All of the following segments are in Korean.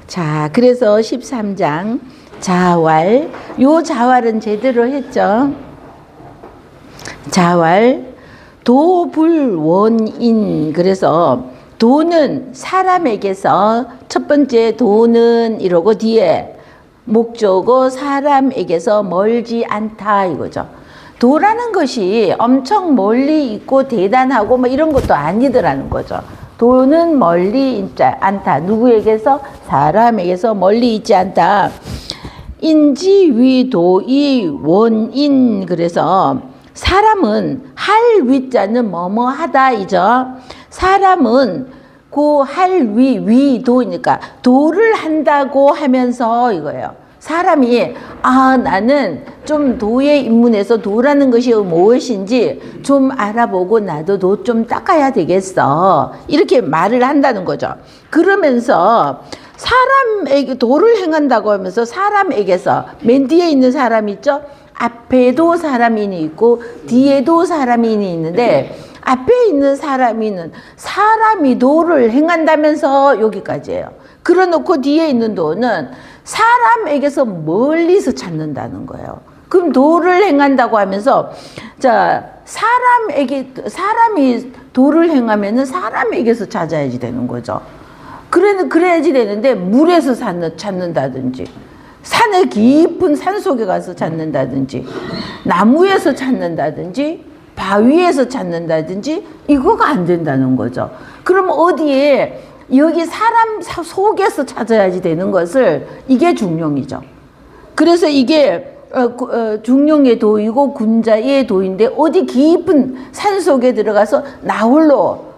자, 그래서 13장 자활, 요 자활은 제대로 했죠. 자활, 도불원인. 그래서 도는 사람에게서 첫 번째 도는 이러고 뒤에 목적어 사람에게서 멀지 않다 이거죠. 도라는 것이 엄청 멀리 있고 대단하고 뭐 이런 것도 아니더라는 거죠. 도는 멀리 있지 않다. 누구에게서? 사람에게서 멀리 있지 않다. 인지위도이 원인. 그래서 사람은 할 위자는 뭐뭐 하다 이죠. 사람은 그 할 위도니까 도를 한다고 하면서 이거예요. 사람이 나는 좀 도에 입문해서 도라는 것이 무엇인지 좀 알아보고 나도 도 좀 닦아야 되겠어. 이렇게 말을 한다는 거죠. 그러면서 사람에게 도를 행한다고 하면서 사람에게서 맨 뒤에 있는 사람 있죠? 앞에도 사람이 있고 뒤에도 사람이 있는데 앞에 있는 사람이 도를 행한다면서 여기까지예요. 그러놓고 뒤에 있는 도는 사람에게서 멀리서 찾는다는 거예요. 그럼 도를 행한다고 하면서 사람이 도를 행하면은 사람에게서 찾아야지 되는 거죠. 그래야지 되는데 물에서 찾는다든지 산의 깊은 산 속에 가서 찾는다든지 나무에서 찾는다든지 바위에서 찾는다든지 이거가 안 된다는 거죠. 그럼 어디에 여기 사람 속에서 찾아야지 되는 것을 이게 중용이죠. 그래서 이게 중용의 도이고 군자의 도인데 어디 깊은 산 속에 들어가서 나 홀로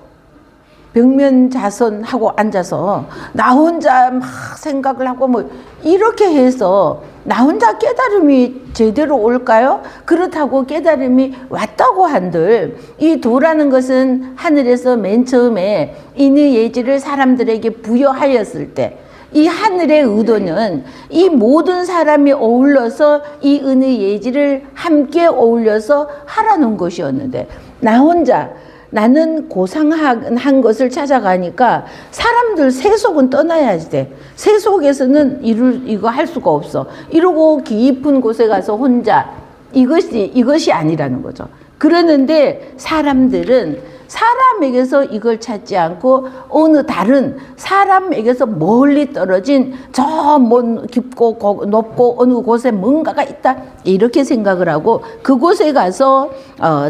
벽면자선하고 앉아서 나 혼자 막 생각을 하고 뭐 이렇게 해서 나 혼자 깨달음이 제대로 올까요? 그렇다고 깨달음이 왔다고 한들 이 도라는 것은 하늘에서 맨 처음에 인의 예지를 사람들에게 부여하였을 때 이 하늘의 의도는 이 모든 사람이 어울러서 이 은의 예지를 함께 어울려서 하라는 것이었는데 나 혼자 나는 고상한 것을 찾아가니까 사람들 세속은 떠나야지 돼. 세속에서는 이거 할 수가 없어. 이러고 깊은 곳에 가서 혼자 이것이 아니라는 거죠. 그러는데 사람들은 사람에게서 이걸 찾지 않고 어느 다른 사람에게서 멀리 떨어진 저 먼 깊고 높고 어느 곳에 뭔가가 있다 이렇게 생각을 하고 그곳에 가서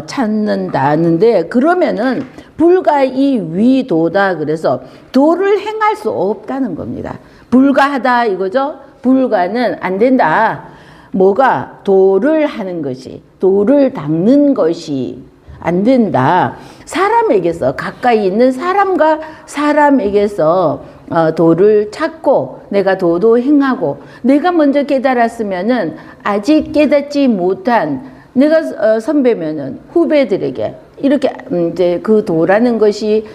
찾는다는데 그러면은 불가이 위도다. 그래서 도를 행할 수 없다는 겁니다. 불가하다 이거죠. 불가는 안 된다. 뭐가? 도를 하는 것이, 도를 닦는 것이 안 된다. 사람에게서, 가까이 있는 사람과 사람에게서 도를 찾고 내가 도도 행하고 내가 먼저 깨달았으면은 아직 깨닫지 못한 내가 선배면은 후배들에게 이렇게 이제 그 도라는 것이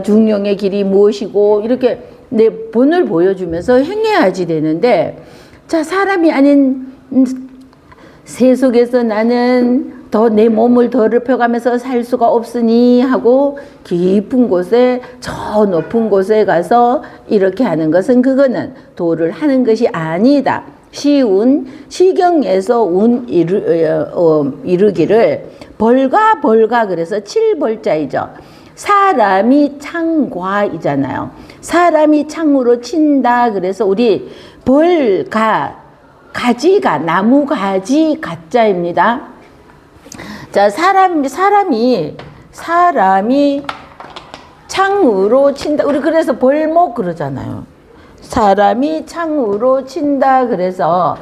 중용의 길이 무엇이고 이렇게 내 본을 보여주면서 행해야지 되는데 사람이 아닌 세속에서 나는 더 내 몸을 더럽혀가면서 살 수가 없으니 하고 깊은 곳에 저 높은 곳에 가서 이렇게 하는 것은 그거는 도를 하는 것이 아니다. 시운 시경에서 운 이르기를 벌가 그래서 7벌자이죠. 사람이 창과이잖아요. 사람이 창으로 친다. 그래서 우리 벌가 가지가 나무 가지 가자입니다. 사람이 창으로 친다. 우리 그래서 벌목 그러잖아요. 사람이 창으로 친다. 그래서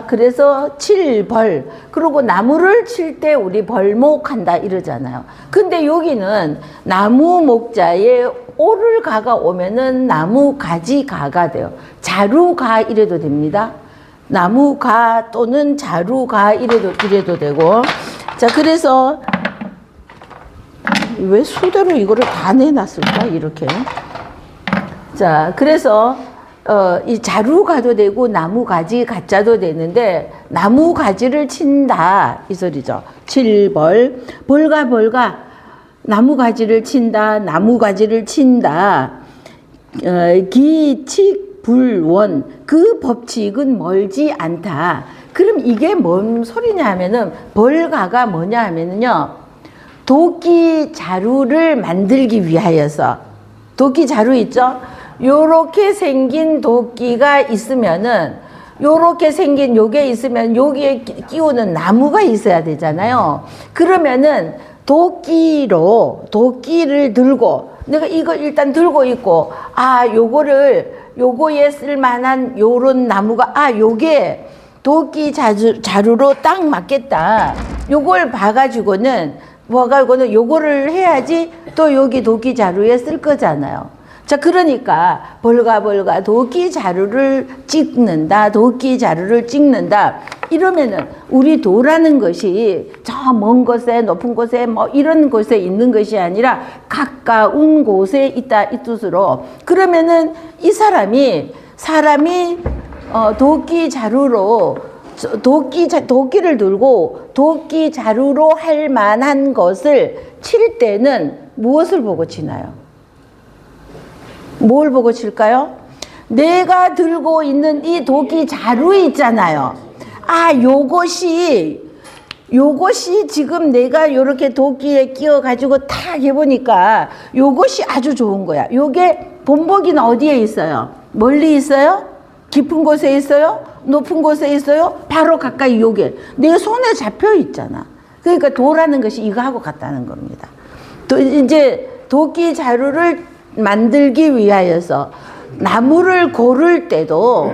그래서 칠벌. 그리고 나무를 칠 때 우리 벌목한다 이러잖아요. 근데 여기는 나무 목자에 오를 가가 오면은 나무 가지 가가 돼요. 자루가 이래도 됩니다. 나무가 또는 자루가 이래도 되고. 그래서 왜 수대로 이거를 다 내놨을까 이렇게. 그래서 이 자루가도 되고 나무 가지 가짜도 되는데 나무 가지를 친다 이 소리죠. 칠벌 벌가 나무 가지를 친다. 나무 가지를 친다. 기칙불원 그 법칙은 멀지 않다. 그럼 이게 뭔 소리냐 하면은 벌가가 뭐냐 하면은요 도끼 자루를 만들기 위하여서 도끼 자루 있죠? 요렇게 생긴 도끼가 있으면은 요렇게 생긴 요게 있으면 여기에 끼우는 나무가 있어야 되잖아요. 그러면은 도끼를 들고 내가 이걸 일단 들고 있고 요거에 쓸만한 요런 나무가 요게 도끼 자루로 딱 맞겠다. 요걸 봐가지고는 요거를 해야지 또 여기 도끼 자루에 쓸 거잖아요. 자, 그러니까 벌가 도끼 자루를 찍는다. 이러면은 우리 도라는 것이 저 먼 곳에 높은 곳에 뭐 이런 곳에 있는 것이 아니라 가까운 곳에 있다 이 뜻으로 그러면은 이 사람이 도끼 자루로 도끼를 들고 도끼 자루로 할 만한 것을 칠 때는 무엇을 보고 치나요? 뭘 보고 칠까요? 내가 들고 있는 이 도끼 자루 있잖아요. 요것이 지금 내가 요렇게 도끼에 끼워 가지고 탁 해보니까 요것이 아주 좋은 거야. 요게 본보기는 어디에 있어요? 멀리 있어요? 깊은 곳에 있어요? 높은 곳에 있어요? 바로 가까이 요게 내 손에 잡혀 있잖아. 그러니까 도라는 것이 이거하고 같다는 겁니다. 또 이제 도끼 자루를 만들기 위하여서 나무를 고를 때도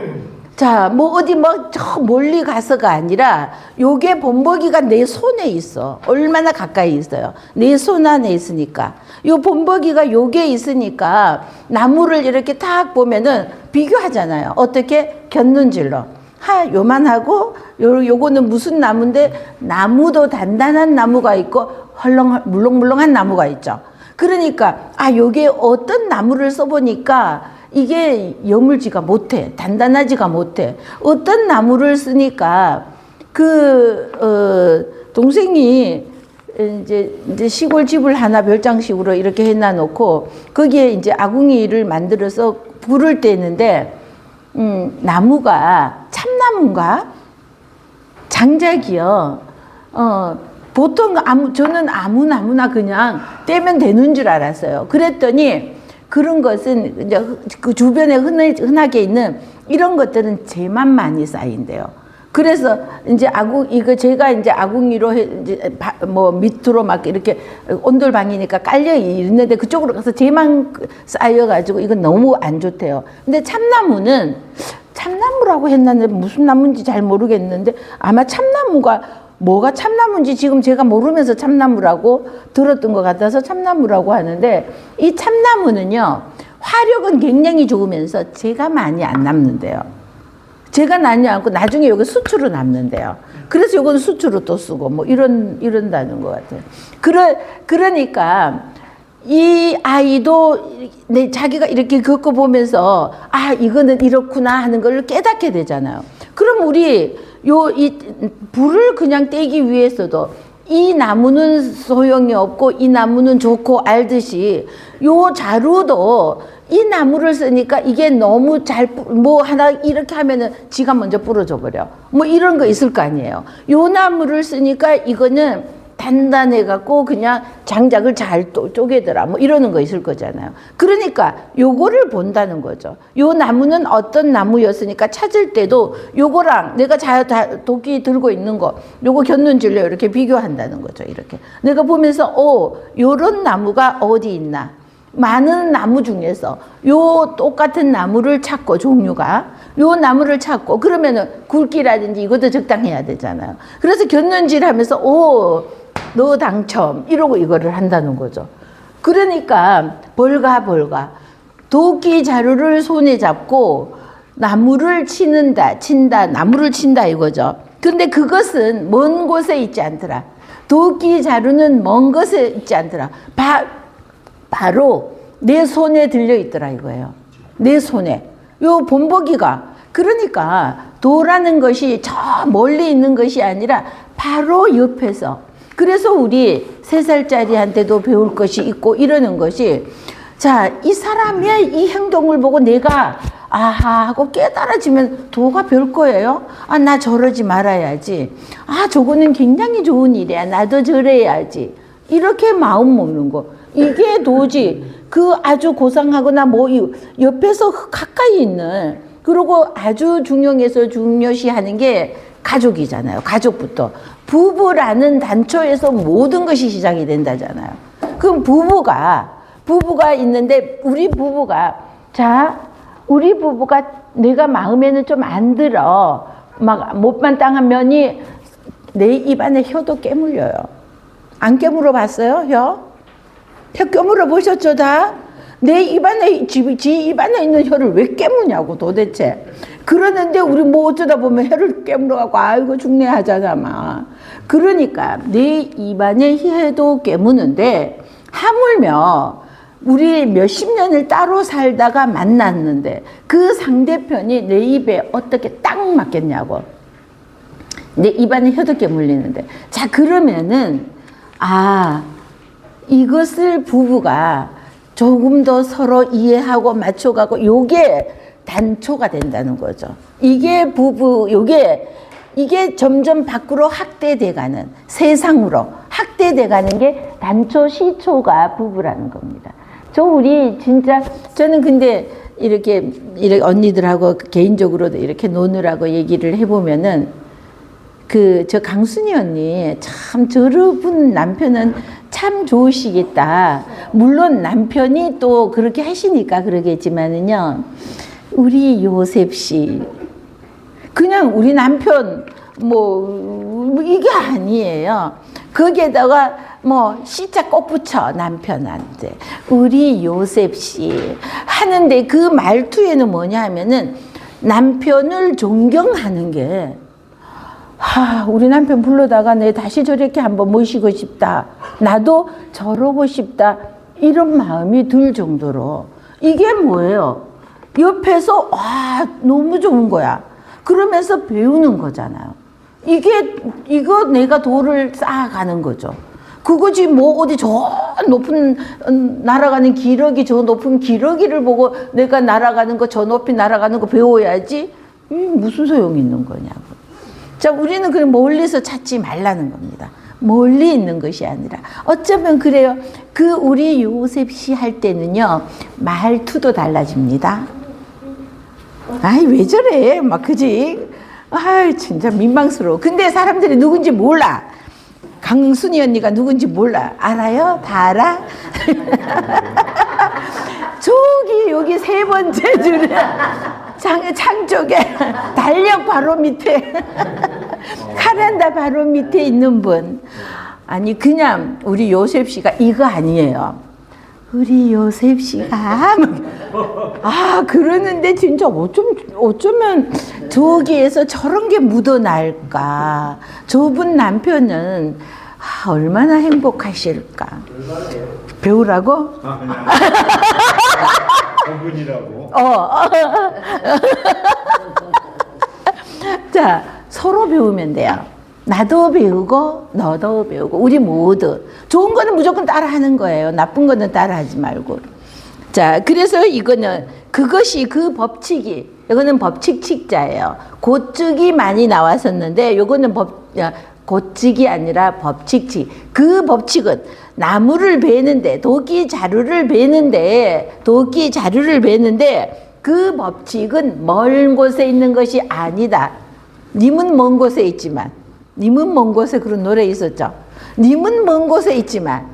자, 어디 저 멀리 가서가 아니라 요게 본보기가 내 손에 있어. 얼마나 가까이 있어요. 내 손 안에 있으니까. 요 본보기가 요게 있으니까 나무를 이렇게 딱 보면은 비교하잖아요. 어떻게? 곁눈질로. 요만하고 요거는 무슨 나무인데 나무도 단단한 나무가 있고 물렁물렁한 나무가 있죠. 그러니까 요게 어떤 나무를 써보니까 이게 여물지가 못해. 단단하지가 못해. 어떤 나무를 쓰니까 동생이 이제 시골집을 하나 별장식으로 이렇게 해놔 놓고 거기에 이제 아궁이를 만들어서 불을 떼는데 나무가 참나무인가? 장작이요. 보통 저는 아무 나무나 그냥 떼면 되는 줄 알았어요. 그랬더니 그런 것은 이제 그 주변에 흔하게 있는 이런 것들은 재만 많이 쌓인대요. 그래서 이제 제가 이제 아궁이로 밑으로 막 이렇게 온돌방이니까 깔려 있는데 그쪽으로 가서 재만 쌓여가지고 이건 너무 안 좋대요. 근데 참나무라고 했는데 무슨 나무인지 잘 모르겠는데 아마 뭐가 참나무인지 지금 제가 모르면서 참나무라고 들었던 것 같아서 참나무라고 하는데 이 참나무는요 화력은 굉장히 좋으면서 재가 많이 안 남는데요. 재가 나지 않고 나중에 여기 수초로 남는데요. 그래서 이건 수초로 또 쓰고 이런다는 것 같아요. 그러니까 이 아이도 자기가 이렇게 겪어보면서 이거는 이렇구나 하는 걸 깨닫게 되잖아요. 그럼 우리 이 불을 그냥 떼기 위해서도 이 나무는 소용이 없고 이 나무는 좋고 알듯이 요 자루도 이 나무를 쓰니까 이게 너무 하나 이렇게 하면은 지가 먼저 부러져 버려. 이런 거 있을 거 아니에요. 요 나무를 쓰니까 이거는 단단해 갖고 그냥 장작을 잘 쪼개더라 이러는 거 있을 거잖아요. 그러니까 요거를 본다는 거죠. 요 나무는 어떤 나무였으니까 찾을 때도 요거랑 내가 도끼 들고 있는 거 요거 곁눈질로 이렇게 비교한다는 거죠. 이렇게 내가 보면서 요런 나무가 어디 있나 많은 나무 중에서 요 똑같은 나무를 찾고 종류가 요 나무를 찾고 그러면은 굵기라든지 이것도 적당해야 되잖아요. 그래서 곁눈질 하면서 너 당첨 이러고 이거를 한다는 거죠. 그러니까 벌가 도끼 자루를 손에 잡고 나무를 친다 나무를 친다 이거죠. 근데 그것은 먼 곳에 있지 않더라. 도끼 자루는 먼 곳에 있지 않더라. 바로 내 손에 들려 있더라 이거예요. 내 손에 요 본보기가 그러니까 도라는 것이 저 멀리 있는 것이 아니라 바로 옆에서 그래서 우리 3살짜리한테도 배울 것이 있고 이러는 것이 자, 이 사람의 이 행동을 보고 내가 아하 하고 깨달아지면 도가 별 거예요. 아, 나 저러지 말아야지. 아, 저거는 굉장히 좋은 일이야. 나도 저래야지. 이렇게 마음 먹는 거. 이게 도지. 그 아주 고상하거나 뭐 옆에서 가까이 있는, 그리고 아주 중요해서 중요시하는 게 가족이잖아요. 가족부터. 부부라는 단초에서 모든 것이 시작이 된다잖아요. 그럼 부부가 있는데 우리 부부가 내가 마음에는 좀 안 들어. 막 못마땅한 면이 내 입안에 혀도 깨물려요. 안 깨물어 봤어요? 혀 깨물어 보셨죠, 다? 내 입안에, 지 입안에 있는 혀를 왜 깨무냐고, 도대체. 그러는데 우리 뭐 어쩌다 보면 혀를 깨물어갖고, 아이고, 죽네 하잖아, 막. 그러니까 내 입안에 혀도 깨무는데, 하물며, 우리 몇십 년을 따로 살다가 만났는데, 그 상대편이 내 입에 어떻게 딱 맞겠냐고. 내 입안에 혀도 깨물리는데. 자, 그러면은, 이것을 부부가 조금 더 서로 이해하고 맞춰가고 요게 단초가 된다는 거죠. 이게 이게 점점 밖으로 확대돼가는, 세상으로 확대돼가는 게 단초, 시초가 부부라는 겁니다. 저는 근데 이렇게 언니들하고 개인적으로도 이렇게 노느라고 얘기를 해보면은 저 강순이 언니 참 저러분 남편은 참 좋으시겠다. 물론 남편이 또 그렇게 하시니까 그러겠지만은요, 우리 요셉 씨 그냥 우리 남편 뭐 이게 아니에요. 거기에다가 뭐 시자 꼭 붙여, 남편한테 우리 요셉 씨 하는데 그 말투에는 뭐냐 하면은 남편을 존경하는 게, 우리 남편 불러다가 내 다시 저렇게 한번 모시고 싶다. 나도 저러고 싶다. 이런 마음이 들 정도로. 이게 뭐예요? 옆에서, 너무 좋은 거야. 그러면서 배우는 거잖아요. 이거 내가 도를 쌓아가는 거죠. 그거지, 뭐, 어디 저 높은, 날아가는 기러기, 저 높은 기러기를 보고 내가 날아가는 거, 저 높이 날아가는 거 배워야지? 무슨 소용이 있는 거냐고. 자, 우리는 그냥 멀리서 찾지 말라는 겁니다. 멀리 있는 것이 아니라. 어쩌면 그래요. 우리 요셉 씨 할 때는요, 말투도 달라집니다. 왜 저래? 막, 그지? 진짜 민망스러워. 근데 사람들이 누군지 몰라. 강순이 언니가 누군지 몰라. 알아요? 다 알아? 여기 세 번째 줄에. 창 쪽에 달력 바로 밑에 카렌다 바로 밑에 있는 분. 아니, 그냥 우리 요셉 씨가 이거 아니에요. 우리 요셉 씨가 그러는데 진짜 어쩌면 저기에서 저런 게 묻어날까. 저분 남편은 얼마나 행복하실까. 배우라고? 분이라고. 자, 서로 배우면 돼요. 나도 배우고 너도 배우고 우리 모두. 좋은 거는 무조건 따라하는 거예요. 나쁜 거는 따라하지 말고. 자, 그래서 그것이 그 법칙이, 이거는 법칙칙자예요. 고측이 많이 나왔었는데 요거는 고측이 아니라 법칙칙. 그 법칙은 나무를 베는데, 도끼 자루를 베는데 그 법칙은 먼 곳에 있는 것이 아니다. 님은 먼 곳에 있지만, 님은 먼 곳에 그런 노래 있었죠. 님은 먼 곳에 있지만,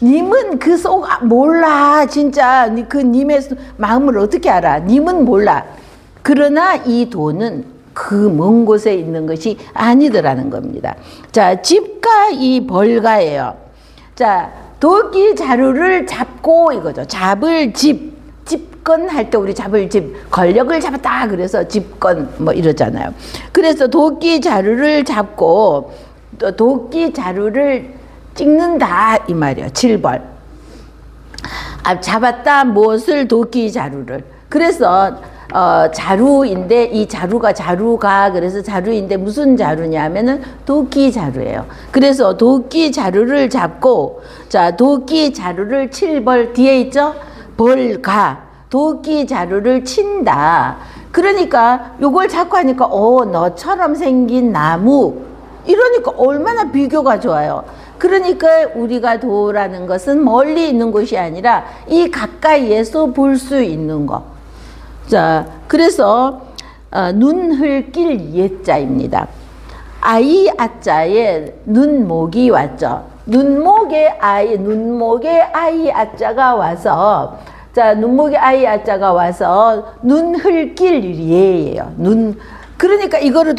님은 그 속 몰라. 진짜 그 님의 마음을 어떻게 알아? 님은 몰라. 그러나 이 도는 그 먼 곳에 있는 것이 아니더라는 겁니다. 자, 집과 이 벌가예요. 자, 도끼 자루를 잡고 이거죠. 잡을 집권 할 때 우리 잡을 권력을 잡았다 그래서 집권 뭐 이러잖아요. 그래서 도끼 자루를 잡고 또 도끼 자루를 찍는다 이 말이에요. 7벌. 잡았다 무엇을? 도끼 자루를. 그래서 자루인데 이 자루가 그래서 자루인데 무슨 자루냐면은 도끼 자루예요. 그래서 도끼 자루를 잡고, 자, 도끼 자루를 7벌 뒤에 있죠? 벌가 도끼 자루를 친다. 그러니까 요걸 자꾸 하니까 너처럼 생긴 나무 이러니까 얼마나 비교가 좋아요. 그러니까 우리가 도라는 것은 멀리 있는 곳이 아니라 이 가까이에서 볼 수 있는 것. 자, 그래서 눈흘길 예자입니다. 아이 아자에 눈목이 왔죠. 눈목에 아이 아자가 와서, 자, 눈목에 아이 아자가 와서 눈흘길 예예요. 그러니까 이거를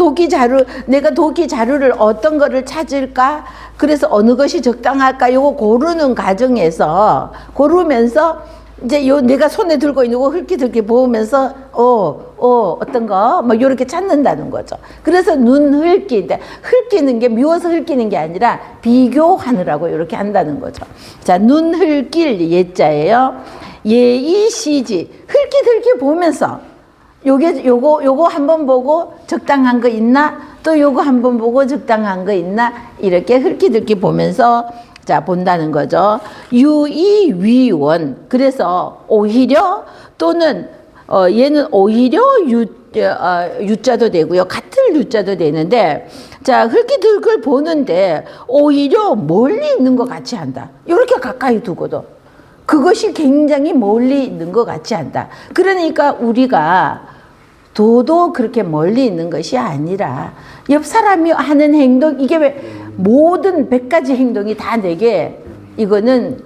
내가 도끼 자루를 어떤 거를 찾을까? 그래서 어느 것이 적당할까? 요거 고르는 과정에서, 고르면서 이제 내가 손에 들고 있는 거 흘끼들끼 보면서, 어떤 거, 뭐, 요렇게 찾는다는 거죠. 그래서 눈흘끼인데, 흘끼는 게 미워서 흘끼는 게 아니라 비교하느라고 이렇게 한다는 거죠. 자, 눈흘낄 예자예요. 예이시지. 흘끼들끼 보면서, 요거 한번 보고 적당한 거 있나? 또 요거 한번 보고 적당한 거 있나? 이렇게 흘끼들끼 보면서 자, 본다는 거죠. 유이위원. 그래서 오히려 또는 얘는 오히려 유자도 되고요. 같은 유자도 되는데, 자, 흘끼들끼 보는데 오히려 멀리 있는 것 같이 한다. 이렇게 가까이 두고도 그것이 굉장히 멀리 있는 것 같이 한다. 그러니까 우리가 도도 그렇게 멀리 있는 것이 아니라 옆 사람이 하는 행동, 이게 왜 모든 100가지 행동이 다 내게 이거는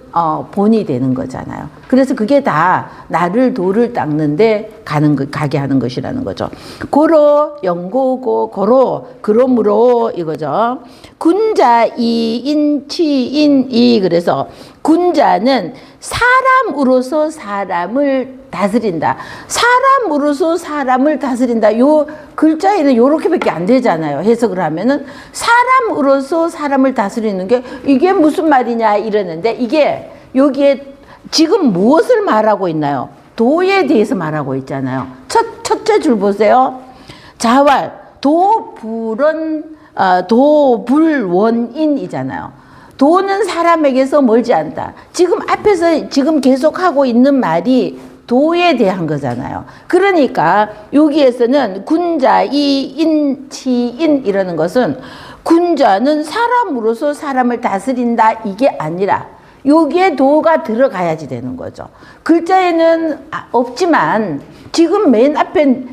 본이 되는 거잖아요. 그래서 그게 다 나를 도를 닦는데 가게 하는 것이라는 거죠. 고로 영고고 고로 그러므로 이거죠. 군자 이인 치인 이. 그래서 군자는 사람으로서 사람을 다스린다. 사람으로서 사람을 다스린다. 요 글자에는 요렇게밖에 안 되잖아요. 해석을 하면은 사람으로서 사람을 다스리는 게 이게 무슨 말이냐 이러는데, 이게 여기에 지금 무엇을 말하고 있나요? 도에 대해서 말하고 있잖아요. 첫째 줄 보세요. 자왈 도불원인이잖아요. 도는 사람에게서 멀지 않다. 지금 앞에서 지금 계속하고 있는 말이 도에 대한 거잖아요. 그러니까 여기에서는 군자, 이인, 치인 이라는 것은 군자는 사람으로서 사람을 다스린다 이게 아니라 여기에 도가 들어가야지 되는 거죠. 글자에는 없지만 지금 맨 앞에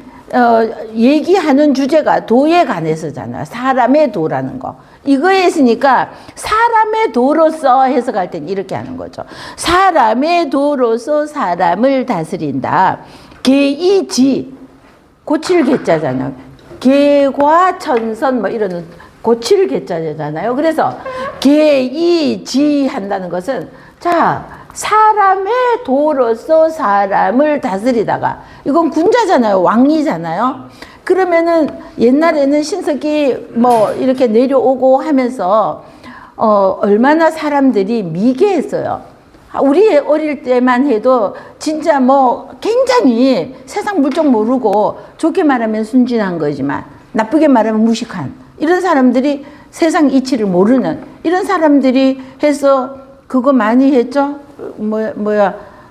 얘기하는 주제가 도에 관해서잖아요. 사람의 도라는 거. 이거에 있으니까 사람의 도로서 해석할 땐 이렇게 하는 거죠. 사람의 도로서 사람을 다스린다. 계이지, 고칠 개자잖아요. 계과 천선 뭐 이런 고칠 개자잖아요. 그래서 계이지 한다는 것은, 자, 사람의 도로서 사람을 다스리다가, 이건 군자잖아요. 왕이잖아요. 그러면은 옛날에는 신석이 뭐 이렇게 내려오고 하면서 얼마나 사람들이 미개했어요. 우리 어릴 때만 해도 진짜 뭐 굉장히 세상 물정 모르고, 좋게 말하면 순진한 거지만 나쁘게 말하면 무식한 이런 사람들이, 세상 이치를 모르는 이런 사람들이 해서 그거 많이 했죠.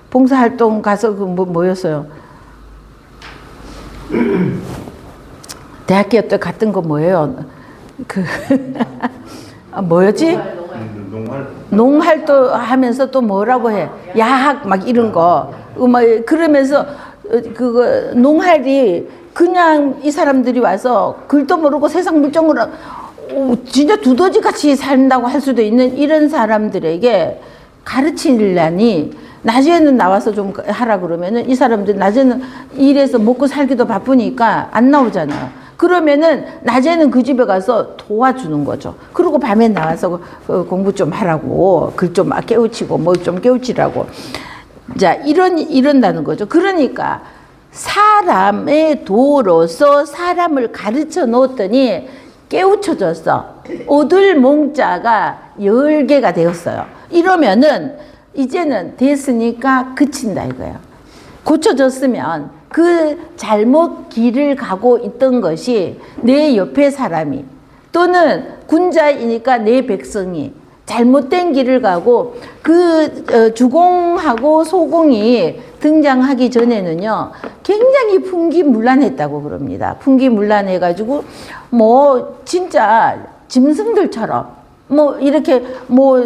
봉사활동 가서 뭐였어요? 대학교 때 갔던 거 뭐예요? 뭐였지? 농활도 하면서 또 뭐라고 해? 야학 막 이런 거. 그러면서 그거 농활이 그냥 이 사람들이 와서 글도 모르고 세상 물정으로 진짜 두더지 같이 산다고 할 수도 있는 이런 사람들에게 가르치려니, 낮에는 나와서 좀 하라 그러면은 이 사람들 낮에는 일해서 먹고 살기도 바쁘니까 안 나오잖아요. 그러면은 낮에는 그 집에 가서 도와주는 거죠. 그리고 밤에 나와서 공부 좀 하라고, 글 좀 깨우치고 뭐 좀 깨우치라고. 자, 이런다는 거죠. 그러니까 사람의 도로서 사람을 가르쳐 놓았더니 깨우쳐졌어. 얻을 몽자가 10개가 되었어요. 이러면은 이제는 됐으니까 그친다 이거예요. 고쳐졌으면 그 잘못 길을 가고 있던 것이 내 옆에 사람이, 또는 군자이니까 내 백성이 잘못된 길을 가고 주공하고 소공이 등장하기 전에는요 굉장히 풍기문란했다고 그럽니다. 풍기문란해가지고 뭐 진짜 짐승들처럼 뭐 이렇게 뭐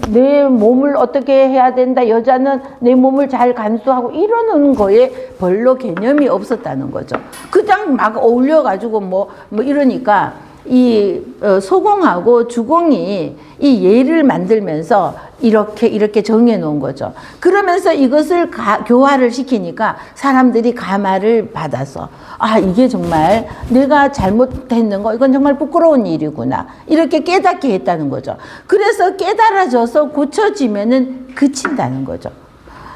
내 몸을 어떻게 해야 된다, 여자는 내 몸을 잘 간수하고 이러는 거에 별로 개념이 없었다는 거죠. 그냥 막 어울려가지고 뭐 이러니까 이 소공하고 주공이 이 예를 만들면서 이렇게 정해 놓은 거죠. 그러면서 이것을 교화를 시키니까 사람들이 감화를 받아서 아, 이게 정말 내가 잘못했는 거, 이건 정말 부끄러운 일이구나, 이렇게 깨닫게 했다는 거죠. 그래서 깨달아져서 고쳐지면은 그친다는 거죠.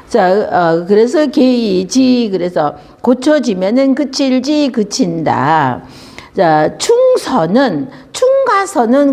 자, 그래서 개이지, 그래서 고쳐지면은 그칠지, 그친다. 자, 충가서는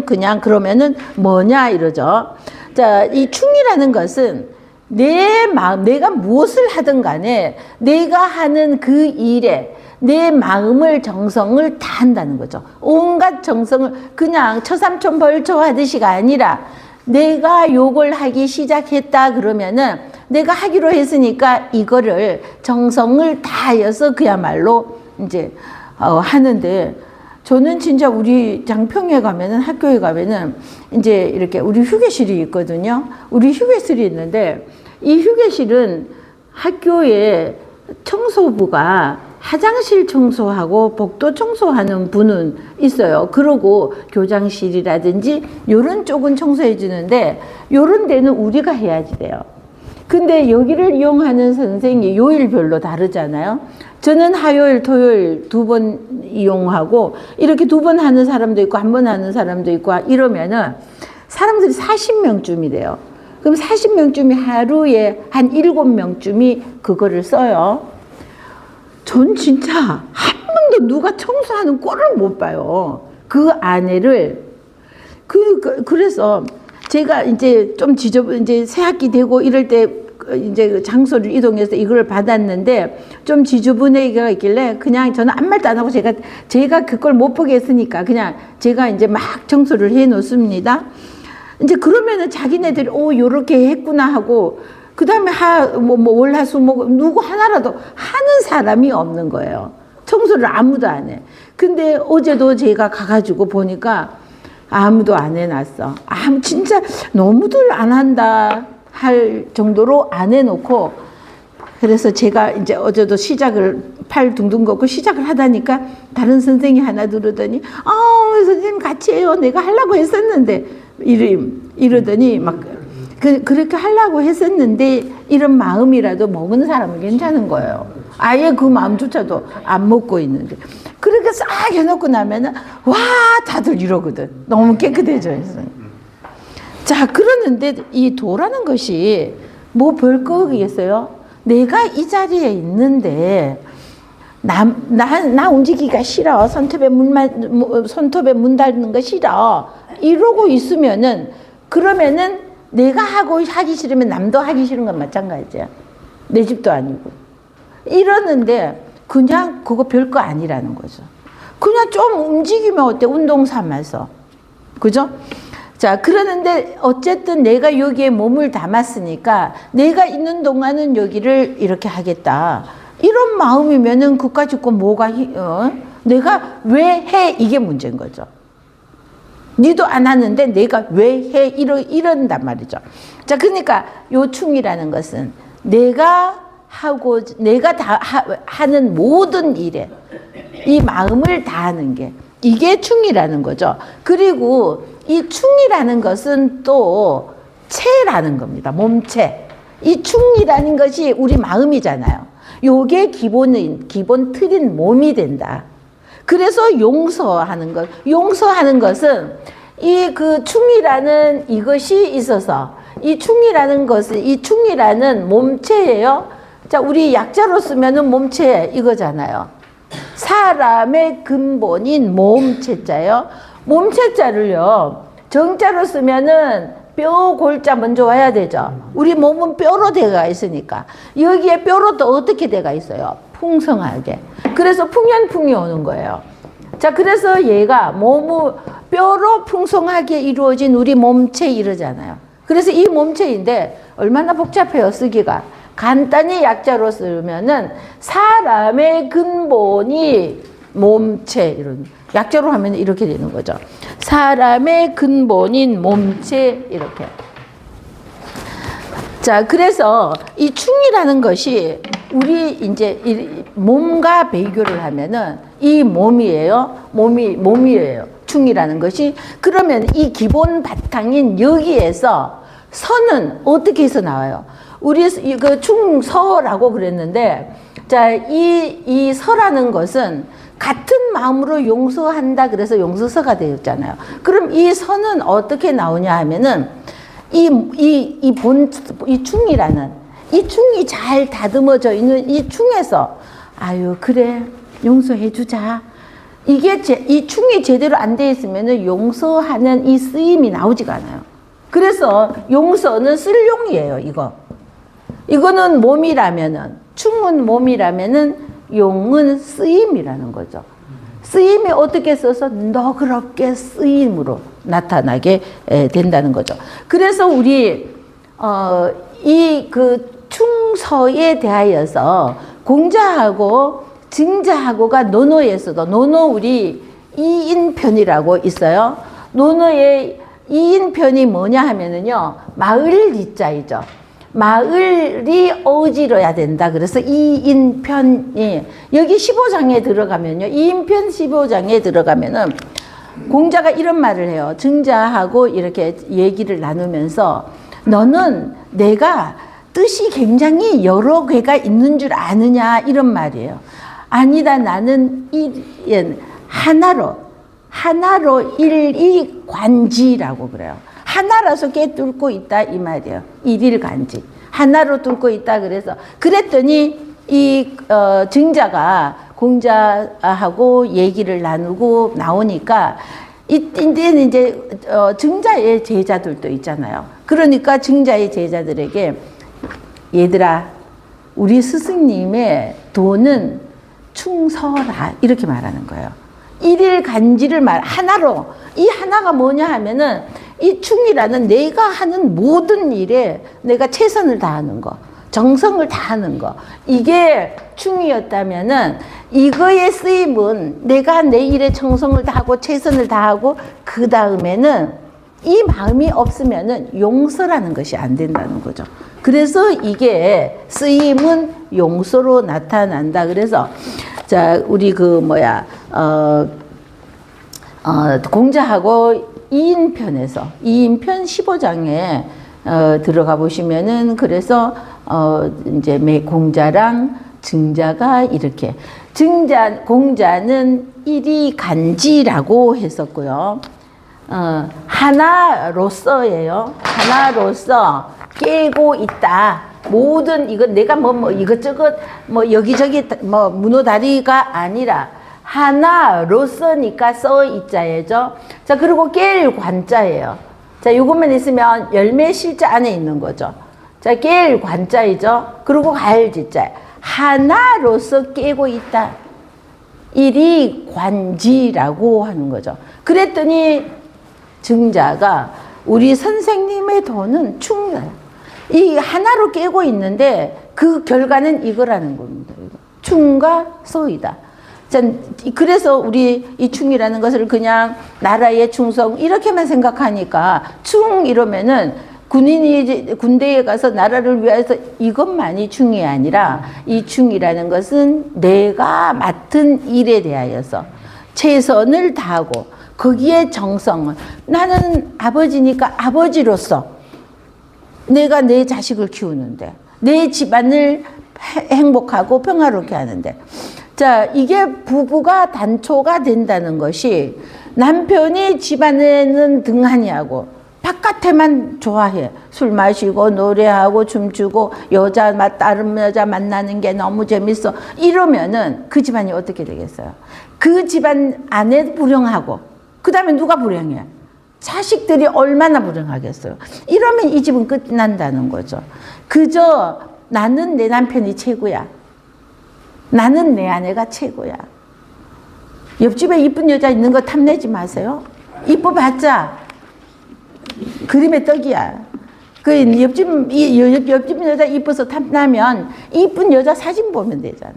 그냥 그러면은 뭐냐 이러죠. 자, 이 충이라는 것은 내 마음, 내가 무엇을 하든 간에 내가 하는 그 일에 내 마음을, 정성을 다 한다는 거죠. 온갖 정성을 그냥 처삼촌 벌초 하듯이가 아니라 내가 요걸 하기 시작했다 그러면은 내가 하기로 했으니까 이거를 정성을 다하여서 그야말로 이제 하는데, 저는 진짜 우리 장평에 가면은, 학교에 가면은 이제 이렇게 우리 휴게실이 있거든요. 우리 휴게실이 있는데 이 휴게실은 학교에 청소부가 화장실 청소하고 복도 청소하는 분은 있어요. 그러고 교장실이라든지 요런 쪽은 청소해 주는데 요런 데는 우리가 해야지 돼요. 근데 여기를 이용하는 선생이 요일별로 다르잖아요. 저는 화요일, 토요일 2번 이용하고 이렇게 2번 하는 사람도 있고 1번 하는 사람도 있고 이러면은 사람들이 40명쯤이 돼요. 그럼 40명쯤이 하루에 한 7명쯤이 그거를 써요. 전 진짜 한 번도 누가 청소하는 꼴을 못 봐요. 그 아내를 그래서 제가 이제 좀 이제 새학기 되고 이럴 때 이제 장소를 이동해서 이걸 받았는데 좀 지저분해가 있길래 그냥 저는 아무 말도 안 하고 제가 그걸 못 보게 했으니까 그냥 제가 이제 막 청소를 해 놓습니다. 이제 그러면은 자기네들이 요렇게 했구나 하고 그 다음에 월화수목 누구 하나라도 하는 사람이 없는 거예요. 청소를 아무도 안 해. 근데 어제도 제가 가가지고 보니까 아무도 안 해놨어. 진짜 너무들 안 한다 할 정도로 안 해놓고, 그래서 제가 이제 어제도 팔 둥둥 걷고 시작을 하다니까 다른 선생이 하나 들으더니 선생님 같이 해요. 내가 하려고 했었는데 이러더니 막 그렇게 하려고 했었는데 이런 마음이라도 먹은 사람은 괜찮은 거예요. 아예 그 마음조차도 안 먹고 있는데 그렇게 싹 해놓고 나면은 와 다들 이러거든. 너무 깨끗해져 있어. 자, 그러는데 이 도라는 것이 뭐 별거겠어요? 내가 이 자리에 있는데 나 움직이기가 싫어. 손톱에 문 닿는 거 싫어. 이러고 있으면은 그러면은 내가 하기 싫으면 남도 하기 싫은 건 마찬가지야. 내 집도 아니고. 이러는데 그냥 그거 별거 아니라는 거죠. 그냥 좀 움직이면 어때? 운동 삼아서. 그죠? 자, 그러는데 어쨌든 내가 여기에 몸을 담았으니까 내가 있는 동안은 여기를 이렇게 하겠다. 이런 마음이면은 그까짓 거 내가 왜 해? 이게 문제인 거죠. 니도 안 하는데 내가 왜 해? 이런단 말이죠. 자, 그러니까 요충이라는 것은 내가 하는 모든 일에 이 마음을 다하는 게 이게 충이라는 거죠. 그리고 이 충이라는 것은 또 체라는 겁니다. 몸체. 이 충이라는 것이 우리 마음이잖아요. 요게 기본 틀인 몸이 된다. 그래서 용서하는 것은 이 충이라는 이것이 있어서 이 충이라는 몸체예요. 자, 우리 약자로 쓰면은 몸체 이거잖아요. 사람의 근본인 몸체자예요. 몸체자를요, 정자로 쓰면은 뼈, 골자 먼저 와야 되죠. 우리 몸은 뼈로 되어 있으니까. 여기에 뼈로 또 어떻게 되어 있어요? 풍성하게. 그래서 풍연풍이 오는 거예요. 자, 그래서 얘가 뼈로 풍성하게 이루어진 우리 몸체 이러잖아요. 그래서 이 몸체인데 얼마나 복잡해요, 쓰기가. 간단히 약자로 쓰면은 사람의 근본이 몸체, 이런 약자로 하면 이렇게 되는 거죠. 사람의 근본인 몸체, 이렇게. 자, 그래서 이 충이라는 것이 우리 이제 몸과 비교를 하면은 이 몸이에요. 몸이에요. 충이라는 것이. 그러면 이 기본 바탕인 여기에서 서는 어떻게 해서 나와요? 우리 그 충서라고 그랬는데, 자, 이 서라는 것은 같은 마음으로 용서한다 그래서 용서서가 되었잖아요. 그럼 이 서는 어떻게 나오냐 하면은 이 충이라는 이 충이 잘 다듬어져 있는 이 충에서 아유 그래 용서해 주자. 이게 이 충이 제대로 안 돼 있으면은 용서하는 이 쓰임이 나오지가 않아요. 그래서 용서는 쓸용이에요. 이거는 몸이라면은 충은 몸이라면은 용은 쓰임이라는 거죠. 쓰임이 어떻게 써서 너그럽게 쓰임으로 나타나게 된다는 거죠. 그래서 우리 이 그 충서에 대하여서 공자하고 증자하고가 논어에서도 논어 우리 이인편이라고 있어요. 논어의 이인편이 뭐냐 하면은요 마을 이자이죠. 마을이 어지러야 된다. 그래서 이인편이 여기 15장에 들어가면요. 이인편 15장에 들어가면은 공자가 이런 말을 해요. 증자하고 이렇게 얘기를 나누면서 너는 내가 뜻이 굉장히 여러 개가 있는 줄 아느냐 이런 말이에요. 아니다. 나는 하나로 일이관지라고 그래요. 하나라서 깨뚫고 있다 이 말이에요. 일일간지 하나로 뚫고 있다. 그랬더니 이 증자가 공자하고 얘기를 나누고 나오니까 이때는 이제 증자의 제자들도 있잖아요. 그러니까 증자의 제자들에게 얘들아 우리 스승님의 도는 충서라 이렇게 말하는 거예요. 일일간지를 하나로 이 하나가 뭐냐 하면은 이 충이라는 내가 하는 모든 일에 내가 최선을 다하는 거, 정성을 다하는 거, 이게 충이었다면은 이거의 쓰임은 내가 내 일에 정성을 다하고 최선을 다하고 그 다음에는 이 마음이 없으면은 용서라는 것이 안 된다는 거죠. 그래서 이게 쓰임은 용서로 나타난다. 그래서 자 우리 공자하고 이인편에서 이인편 15장에 들어가 보시면은 그래서 이제 공자랑 증자가 이렇게 공자는 일이간지라고 했었고요. 하나로서예요. 하나로서 깨고 있다. 모든 이거 내가 뭐 이것저것 뭐 여기저기 뭐 문어다리가 아니라 하나로서니까 써 있자예죠. 자, 그리고 깰 관자예요. 자, 요것만 있으면 열매 실자 안에 있는 거죠. 자, 깰 관자이죠. 그리고 가을 지자. 하나로서 깨고 있다. 일이 관지라고 하는 거죠. 그랬더니 증자가 우리 선생님의 도는 충이에요. 이 하나로 깨고 있는데 그 결과는 이거라는 겁니다. 충과 소이다. 자, 그래서 우리 이 충이라는 것을 그냥 나라의 충성 이렇게만 생각하니까 충 이러면은 군인이 군대에 가서 나라를 위해서 이것만이 충이 아니라 이 충이라는 것은 내가 맡은 일에 대하여서 최선을 다하고 거기에 정성을 나는 아버지니까 아버지로서 내가 내 자식을 키우는데 내 집안을 행복하고 평화롭게 하는데 자 이게 부부가 단초가 된다는 것이 남편이 집안에는 등하냐고 바깥에만 좋아해. 술 마시고 노래하고 춤추고 다른 여자 만나는 게 너무 재밌어. 이러면은 그 집안이 어떻게 되겠어요? 그 집안 안에 불행하고 그 다음에 누가 불행해? 자식들이 얼마나 불행하겠어요? 이러면 이 집은 끝난다는 거죠. 그저 나는 내 남편이 최고야. 나는 내 아내가 최고야. 옆집에 이쁜 여자 있는 거 탐내지 마세요. 이뻐봤자 그림의 떡이야. 그 옆집 여자 이뻐서 탐나면 이쁜 여자 사진 보면 되잖아.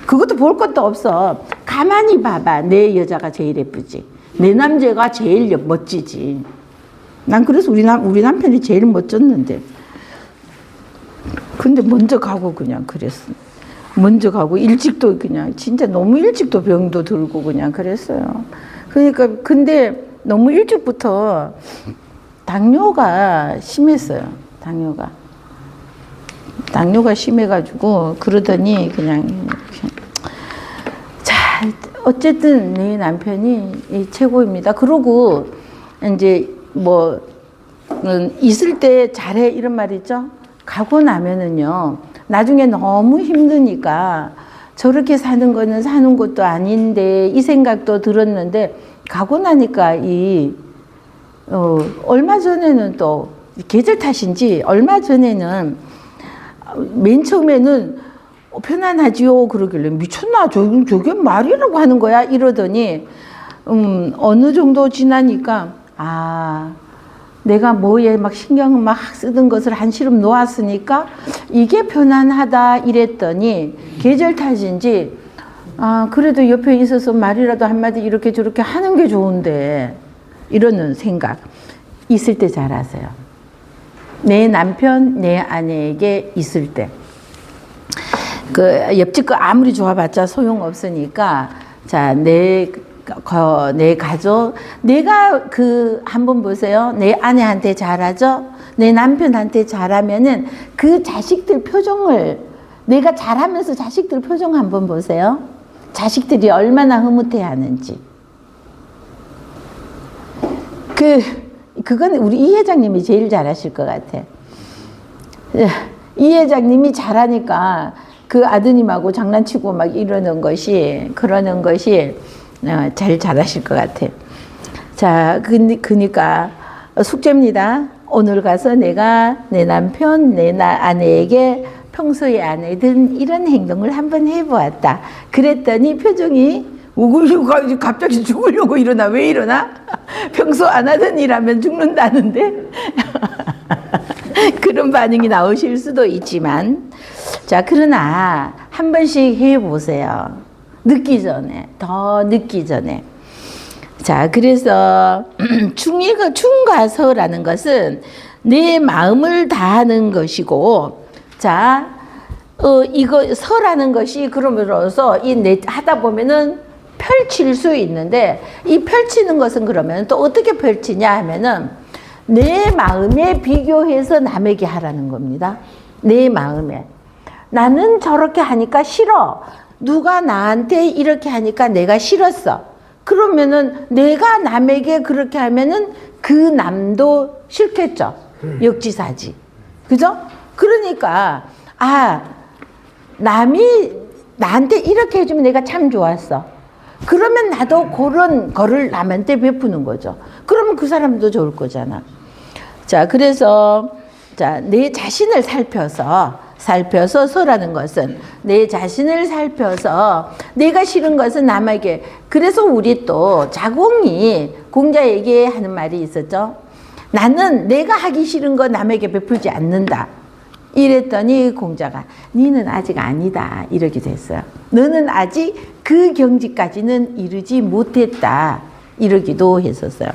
그것도 볼 것도 없어. 가만히 봐봐. 내 여자가 제일 예쁘지. 내 남자가 제일 멋지지. 난 그래서 우리 남편이 제일 멋졌는데. 근데 먼저 가고 그냥 그랬어. 먼저 가고 일찍도 그냥 진짜 너무 일찍도 병도 들고 그냥 그랬어요. 그러니까 근데 너무 일찍부터 당뇨가 심했어요. 당뇨가 심해가지고 그러더니 그냥 자 어쨌든 내 남편이 최고입니다. 그러고 이제 뭐 있을 때 잘해 이런 말 있죠. 가고 나면은요 나중에 너무 힘드니까 저렇게 사는 거는 사는 것도 아닌데 이 생각도 들었는데 가고 나니까 얼마 전에는 또 계절 탓인지 얼마 전에는 맨 처음에는 편안하지요 그러길래 미쳤나 저게 말이라고 하는 거야 이러더니 어느 정도 지나니까 내가 뭐에 막 신경 막 쓰던 것을 한시름 놓았으니까 이게 편안하다 이랬더니 계절 탓인지 그래도 옆에 있어서 말이라도 한마디 이렇게 저렇게 하는 게 좋은데 이러는 생각 있을 때 잘하세요. 내 남편 내 아내에게 있을 때 그 옆집 거 아무리 좋아봤자 소용없으니까 자 내 가족 내가 한번 보세요. 내 아내한테 잘하죠. 내 남편한테 잘하면은 그 자식들 표정을 내가 잘하면서 자식들 표정 한번 보세요. 자식들이 얼마나 흐뭇해하는지. 그건 우리 이 회장님이 제일 잘하실 것 같아. 이 회장님이 잘하니까 그 아드님하고 장난치고 막 그러는 것이 제일 잘하실 것 같아. 자, 그니까 숙제입니다. 오늘 가서 내가 내 남편, 내 아내에게 평소에 안 하던 이런 행동을 한번 해보았다. 그랬더니 표정이 갑자기 죽으려고 일어나. 왜 일어나? 평소 안 하던 일 하면 죽는다는데? 그런 반응이 나오실 수도 있지만, 자, 그러나 한 번씩 해보세요. 더 늦기 전에. 자, 그래서 충과서라는 것은 내 마음을 다하는 것이고, 자, 이거 서라는 것이 그러므로서 하다 보면은 펼칠 수 있는데 이 펼치는 것은 그러면 또 어떻게 펼치냐 하면은 내 마음에 비교해서 남에게 하라는 겁니다. 내 마음에. 나는 저렇게 하니까 싫어. 누가 나한테 이렇게 하니까 내가 싫었어. 그러면은 내가 남에게 그렇게 하면은 그 남도 싫겠죠. 역지사지. 그죠? 그러니까 남이 나한테 이렇게 해주면 내가 참 좋았어. 그러면 나도 그런 거를 남한테 베푸는 거죠. 그러면 그 사람도 좋을 거잖아. 자, 그래서 내 자신을 살펴서 서라는 것은 내 자신을 살펴서 내가 싫은 것은 남에게. 그래서 우리 또 자공이 공자에게 하는 말이 있었죠. 나는 내가 하기 싫은 거 남에게 베풀지 않는다. 이랬더니 공자가 니는 아직 아니다 이렇게 됐어요. 너는 아직 그 경지까지는 이르지 못했다 이러기도 했었어요.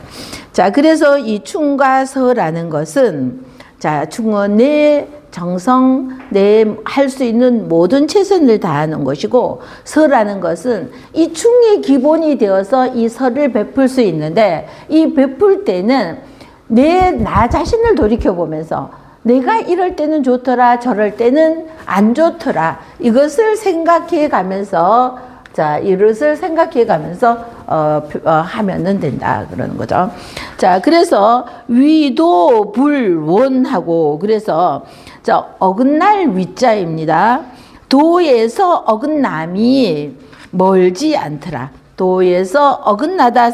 자, 그래서 이 충과서라는 것은 충은 내 정성, 내 할 수 있는 모든 최선을 다하는 것이고, 서라는 것은 이 충이 기본이 되어서 이 서를 베풀 수 있는데, 이 베풀 때는 나 자신을 돌이켜보면서 내가 이럴 때는 좋더라, 저럴 때는 안 좋더라, 이것을 생각해 가면서 이것을 생각해 가면서 하면은 된다 그러는 거죠. 자, 그래서 위도 불원하고, 그래서 어긋날 위자입니다. 도에서 어긋남이 멀지 않더라. 도에서 어긋나다,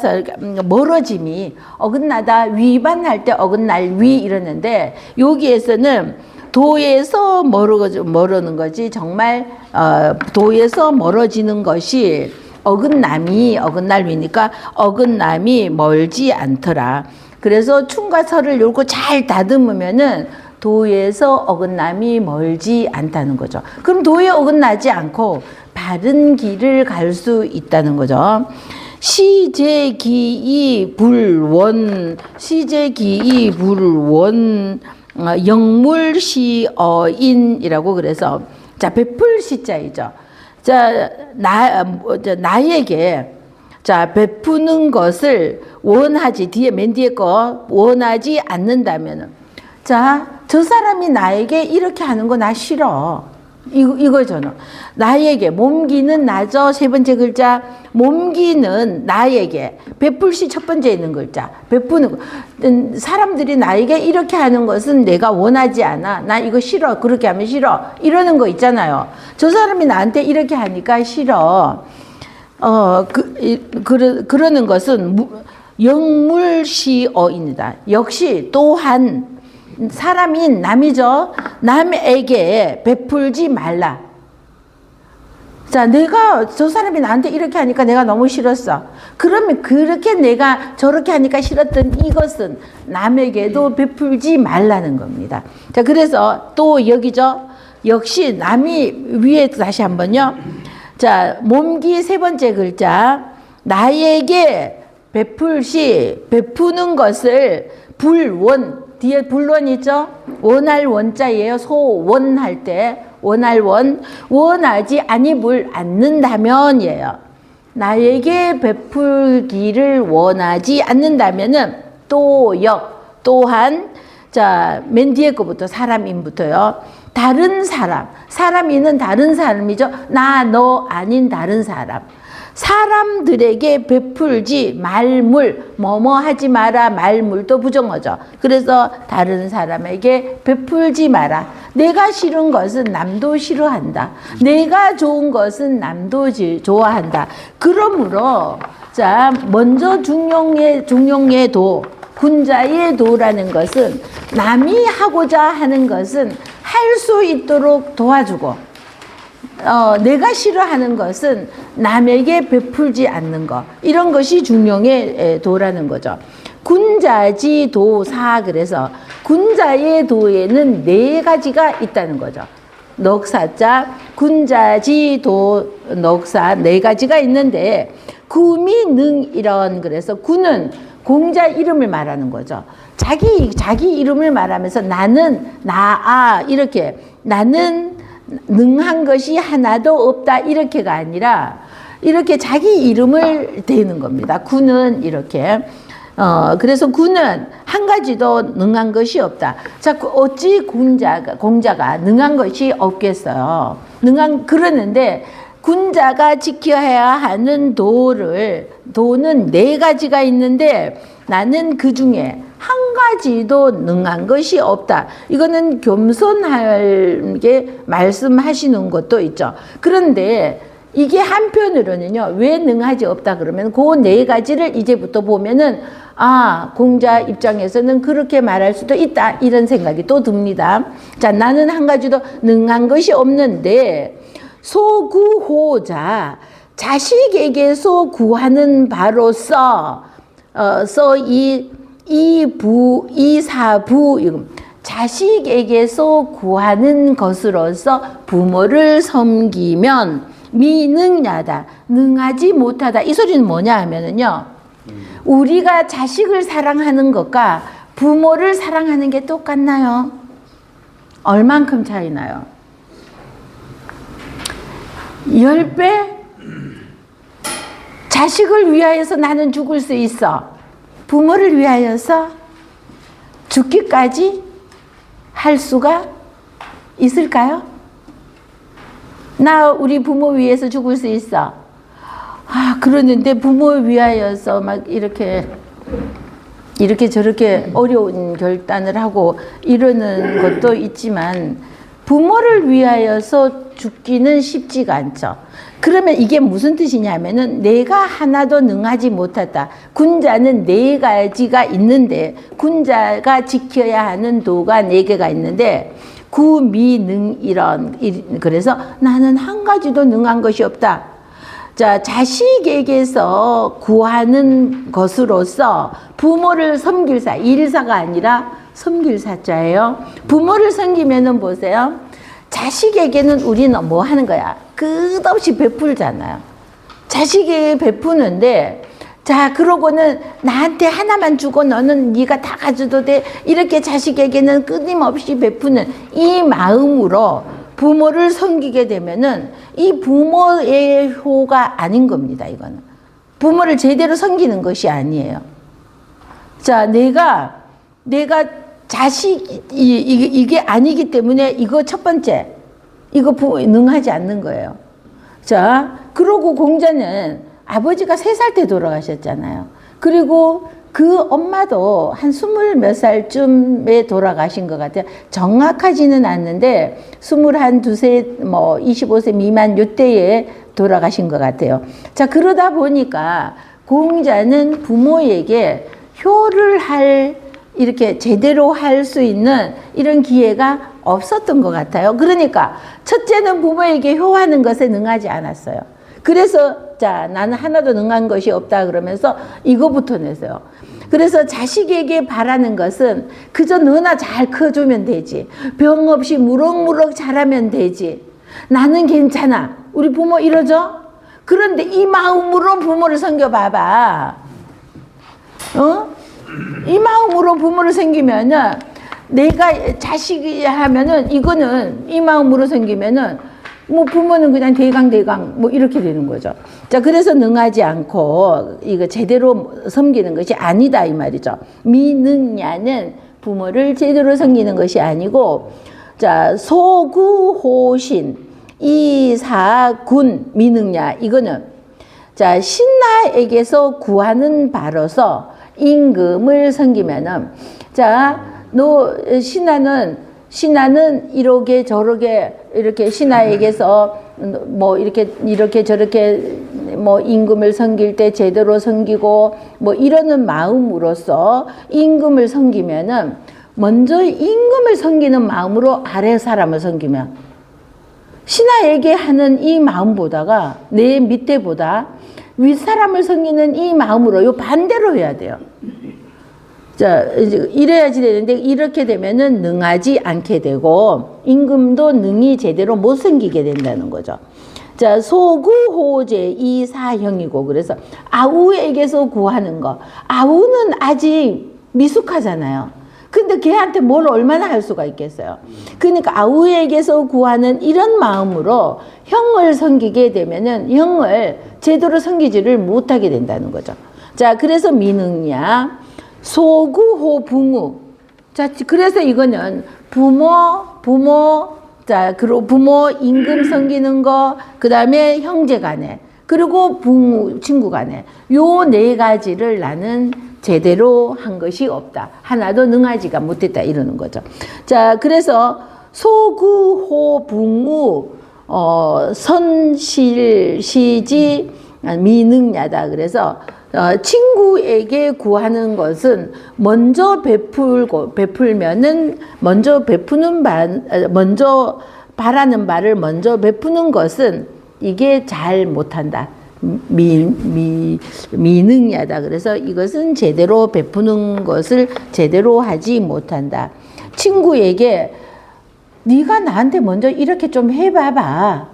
멀어짐이 어긋나다, 위반할 때 어긋날 위 이러는데, 여기에서는 도에서 멀어는 거지, 정말 도에서 멀어지는 것이 어긋남이니까 어긋남이 멀지 않더라. 그래서 춘과 서를 요거 잘 다듬으면은 도에서 어긋남이 멀지 않다는 거죠. 그럼 도에 어긋나지 않고 바른 길을 갈 수 있다는 거죠. 시제기이 불원, 영물시어인이라고 그래서 자 베풀 시자이죠. 자 나에게 자 베푸는 것을 원하지 뒤에 맨 뒤에 거 원하지 않는다면은 자 저 사람이 나에게 이렇게 하는 거 나 싫어. 이거잖아. 나에게 몸기는 나죠. 세 번째 글자 몸기는 나에게 베풀시 첫 번째 있는 글자 베푸는 거. 사람들이 나에게 이렇게 하는 것은 내가 원하지 않아. 나 이거 싫어. 그렇게 하면 싫어. 이러는 거 있잖아요. 저 사람이 나한테 이렇게 하니까 싫어. 그러는 것은 영물시어입니다. 역시 또한 사람인 남이죠. 남에게 베풀지 말라. 자, 내가 저 사람이 나한테 이렇게 하니까 내가 너무 싫었어. 그러면 그렇게 내가 저렇게 하니까 싫었던 이것은 남에게도 베풀지 말라는 겁니다. 자, 그래서 또 여기죠. 역시 남이 위에 다시 한번요. 자, 몸기 세 번째 글자 나에게 베풀시 베푸는 것을 불원 뒤에 불원 있죠? 원할 원자예요. 소원할 때 원할 원하지 아니불 않는다면이에요. 나에게 베풀기를 원하지 않는다면은 또한 자 맨 뒤에 거부터 사람인부터요. 다른 사람이는 다른 사람이죠. 나 너 아닌 다른 사람들에게 베풀지 말물 뭐뭐 하지 마라. 말물도 부정어죠. 그래서 다른 사람에게 베풀지 마라. 내가 싫은 것은 남도 싫어한다. 내가 좋은 것은 남도 좋아한다. 그러므로 자 먼저 중용의 도 군자의 도라는 것은 남이 하고자 하는 것은 할 수 있도록 도와주고 내가 싫어하는 것은 남에게 베풀지 않는 것. 이런 것이 중용의 도라는 거죠. 군자지 도사 그래서 군자의 도에는 네 가지가 있다는 거죠. 넉사자 군자지 도 넉사 네 가지가 있는데 구미능 이런 그래서 구는 공자 이름을 말하는 거죠. 자기 이름을 말하면서 나는 이렇게 나는 능한 것이 하나도 없다 이렇게가 아니라 이렇게 자기 이름을 대는 겁니다. 구는 이렇게 그래서 구는 한 가지도 능한 것이 없다. 자 어찌 공자가 능한 것이 없겠어요. 그러는데 군자가 지켜야 하는 도는 네 가지가 있는데 나는 그 중에 한 가지도 능한 것이 없다. 이거는 겸손하게 말씀하시는 것도 있죠. 그런데 이게 한편으로는요, 왜 능하지 없다 그러면 그 네 가지를 이제부터 보면은 공자 입장에서는 그렇게 말할 수도 있다. 이런 생각이 또 듭니다. 자, 나는 한 가지도 능한 것이 없는데 소구호자 자식에게서 구하는 바로서 이사부 자식에게서 구하는 것으로서 부모를 섬기면 미능야다 능하지 못하다. 이 소리는 뭐냐 하면은요, 우리가 자식을 사랑하는 것과 부모를 사랑하는 게 똑같나요? 얼만큼 차이나요? 10배? 자식을 위하여서 나는 죽을 수 있어. 부모를 위하여서 죽기까지 할 수가 있을까요? 나 우리 부모 위해서 죽을 수 있어. 그러는데 부모 위하여서 막 이렇게 저렇게 어려운 결단을 하고 이러는 것도 있지만 부모를 위하여서 죽기는 쉽지가 않죠. 그러면 이게 무슨 뜻이냐면은 내가 하나도 능하지 못하다. 군자는 네 가지가 있는데 군자가 지켜야 하는 도가 네 개가 있는데 구미능 그래서 나는 한 가지도 능한 것이 없다. 자, 자식에게서 구하는 것으로서 부모를 섬길 사, 일사가 아니라 섬길 사자예요. 부모를 섬기면은 보세요. 자식에게는 우리는 뭐 하는 거야? 끝없이 베풀잖아요. 자식에게 베푸는데, 자, 그러고는 나한테 하나만 주고 너는 네가 다 가져도 돼. 이렇게 자식에게는 끊임없이 베푸는 이 마음으로 부모를 섬기게 되면은 이 부모의 효가 아닌 겁니다, 이거는. 부모를 제대로 섬기는 것이 아니에요. 자, 내가 이게 아니기 때문에 이거 첫 번째, 이거 능하지 않는 거예요. 자, 그러고 공자는 아버지가 3살 때 돌아가셨잖아요. 그리고 그 엄마도 한 20몇 살쯤에 돌아가신 것 같아요. 정확하지는 않는데 21, 2세, 뭐 25세 미만 요때에 돌아가신 것 같아요. 자, 그러다 보니까 공자는 부모에게 효를 이렇게 제대로 할 수 있는 이런 기회가 없었던 것 같아요. 그러니까 첫째는 부모에게 효하는 것에 능하지 않았어요. 그래서 자, 나는 하나도 능한 것이 없다 그러면서 이거부터 냈어요. 그래서 자식에게 바라는 것은 그저 너나 잘 커주면 되지. 병 없이 무럭무럭 자라면 되지. 나는 괜찮아. 우리 부모 이러죠? 그런데 이 마음으로 부모를 섬겨봐봐. 이 마음으로 부모를 섬기면은 내가 자식이 하면은 이거는 이 마음으로 섬기면은 뭐 부모는 그냥 대강 뭐 이렇게 되는 거죠. 자, 그래서 능하지 않고 이거 제대로 섬기는 것이 아니다 이 말이죠. 미능야는 부모를 제대로 섬기는 것이 아니고, 자, 소구호신 이사군 미능야 이거는 자, 신하에게서 구하는 바로서 임금을 섬기면은, 자, 너 신하는 이렇게 저렇게 이렇게 신하에게서 뭐 이렇게 저렇게 뭐 임금을 섬길 때 제대로 섬기고 뭐 이러는 마음으로서 임금을 섬기면은 먼저 임금을 섬기는 마음으로 아래 사람을 섬기면 신하에게 하는 이 마음보다가 내 밑에보다 윗사람을 섬기는 이 마음으로 요 반대로 해야 돼요. 자, 이래야지 되는데 이렇게 되면은 능하지 않게 되고 임금도 능히 제대로 못 섬기게 된다는 거죠. 자, 소구호제 이사형이고, 그래서 아우에게서 구하는 거. 아우는 아직 미숙하잖아요. 근데 걔한테 뭘 얼마나 할 수가 있겠어요. 그러니까 아우에게서 구하는 이런 마음으로 형을 섬기게 되면은 형을 제대로 섬기지를 못하게 된다는 거죠. 자, 그래서 미능야 소구호 붕우. 자, 그래서 이거는 자, 그리고 부모 임금 섬기는 거, 그 다음에 형제 간에, 그리고 붕우 친구 간에, 요 4가지를 나는 제대로 한 것이 없다. 하나도 능하지가 못했다. 이러는 거죠. 자, 그래서 소구호 붕우, 선실시지 미능야다. 그래서 친구에게 구하는 것은 먼저 베풀면은 먼저 바라는 바를 먼저 베푸는 것은 이게 잘 못한다. 미능야다. 그래서 이것은 제대로 베푸는 것을 제대로 하지 못한다. 친구에게 네가 나한테 먼저 이렇게 좀 해봐봐.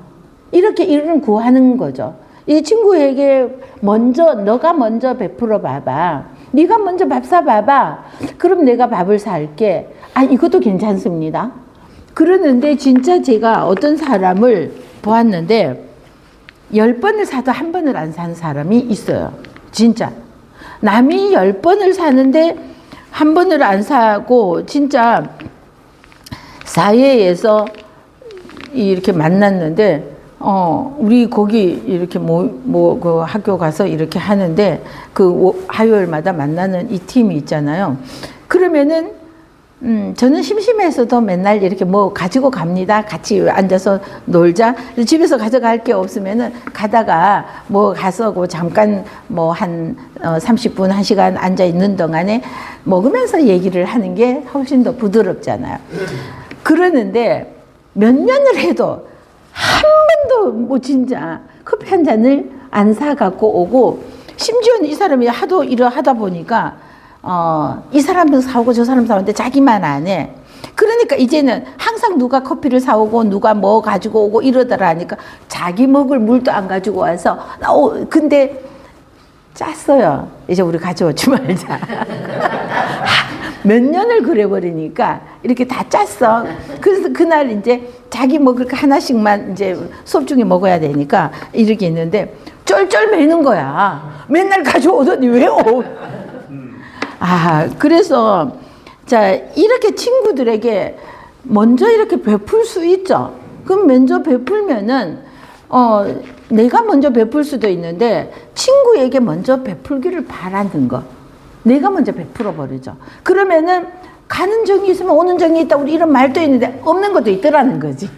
이런 구하는 거죠. 이 친구에게 너가 먼저 베풀어 봐봐. 네가 먼저 밥 사봐봐. 그럼 내가 밥을 살게. 아, 이것도 괜찮습니다. 그러는데 진짜 제가 어떤 사람을 보았는데 10번을 사도 한 번을 안 사는 사람이 있어요. 진짜. 남이 10번을 사는데 한 번을 안 사고, 진짜 사회에서 이렇게 만났는데 우리 거기 이렇게 그 학교 가서 이렇게 하는데 그 화요일마다 만나는 이 팀이 있잖아요. 그러면은 저는 심심해서도 맨날 이렇게 뭐 가지고 갑니다. 같이 앉아서 놀자. 집에서 가져갈 게 없으면은 가다가 뭐 가서 잠깐 뭐 한 30분, 1시간 앉아 있는 동안에 먹으면서 얘기를 하는 게 훨씬 더 부드럽잖아요. 그러는데 몇 년을 해도 한 번도 뭐 진짜 커피 한 잔을 안 사갖고 오고, 심지어는 이 사람이 하도 일을 하다 보니까 이 사람도 사오고 저 사람 사오는데 자기만 안 해. 그러니까 이제는 항상 누가 커피를 사오고 누가 뭐 가지고 오고 이러더라 하니까 자기 먹을 물도 안 가지고 와서 근데 짰어요. 이제 우리 가져오지 말자. 몇 년을 그래버리니까 이렇게 다 짰어. 그래서 그날 이제 자기 먹을 거 하나씩만 이제 수업 중에 먹어야 되니까 이렇게 있는데 쩔쩔 매는 거야. 맨날 가져오더니 왜 오? 그래서 자, 이렇게 친구들에게 먼저 이렇게 베풀 수 있죠. 그럼 먼저 베풀면은 내가 먼저 베풀 수도 있는데 친구에게 먼저 베풀기를 바라는 거. 내가 먼저 베풀어 버리죠. 그러면은 가는 정이 있으면 오는 정이 있다. 우리 이런 말도 있는데 없는 것도 있더라는 거지.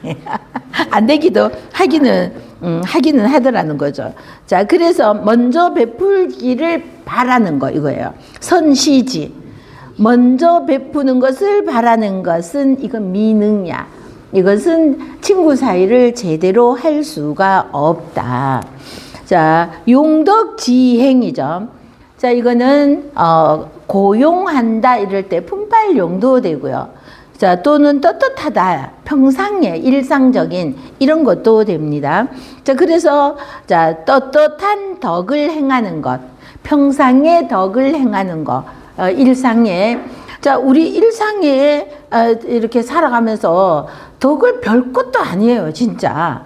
안 되기도 하기는 하더라는 거죠. 자, 그래서 먼저 베풀기를 바라는 거 이거예요. 선시지. 먼저 베푸는 것을 바라는 것은 이건 미능야. 이것은 친구 사이를 제대로 할 수가 없다. 자, 용덕지행이죠. 자, 이거는 고용한다 이럴 때 품팔용도 되고요. 자, 또는 떳떳하다, 평상의 일상적인 이런 것도 됩니다. 자, 그래서 자, 떳떳한 덕을 행하는 것, 평상의 덕을 행하는 것, 일상에. 자, 우리 일상에 이렇게 살아가면서 덕을 별 것도 아니에요, 진짜.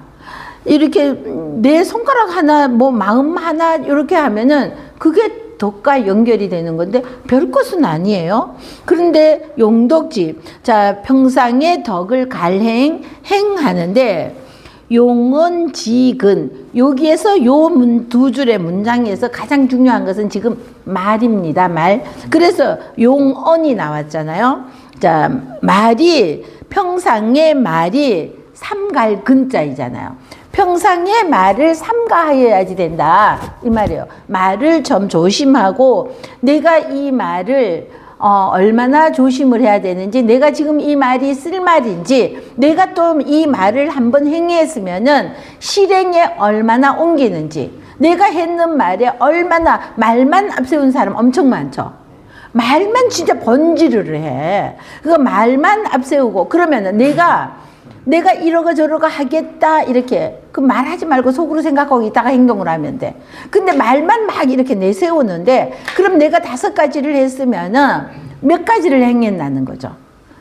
이렇게 내 손가락 하나, 뭐 마음 하나 이렇게 하면은 그게 덕과 연결이 되는 건데 별 것은 아니에요. 그런데 용덕지, 자, 평상의 덕을 행하는데 용언지근, 여기에서 요 두 줄의 문장에서 가장 중요한 것은 지금 말입니다. 말. 그래서 용언이 나왔잖아요. 자, 말이, 평상의 말이 삼갈근자이잖아요. 평상의 말을 삼가하여야지 된다 이 말이에요. 말을 좀 조심하고 내가 이 말을 얼마나 조심을 해야 되는지, 내가 지금 이 말이 쓸 말인지, 내가 또 이 말을 한번 행했으면은 실행에 얼마나 옮기는지, 내가 했는 말에 얼마나, 말만 앞세운 사람 엄청 많죠. 말만 진짜 번지르르 해. 그 말만 앞세우고 그러면은 내가 이러고 저러고 하겠다 이렇게 그 말하지 말고 속으로 생각하고 있다가 행동을 하면 돼. 근데 말만 막 이렇게 내세우는데 그럼 내가 5가지를 했으면은 몇 가지를 행했나는 거죠.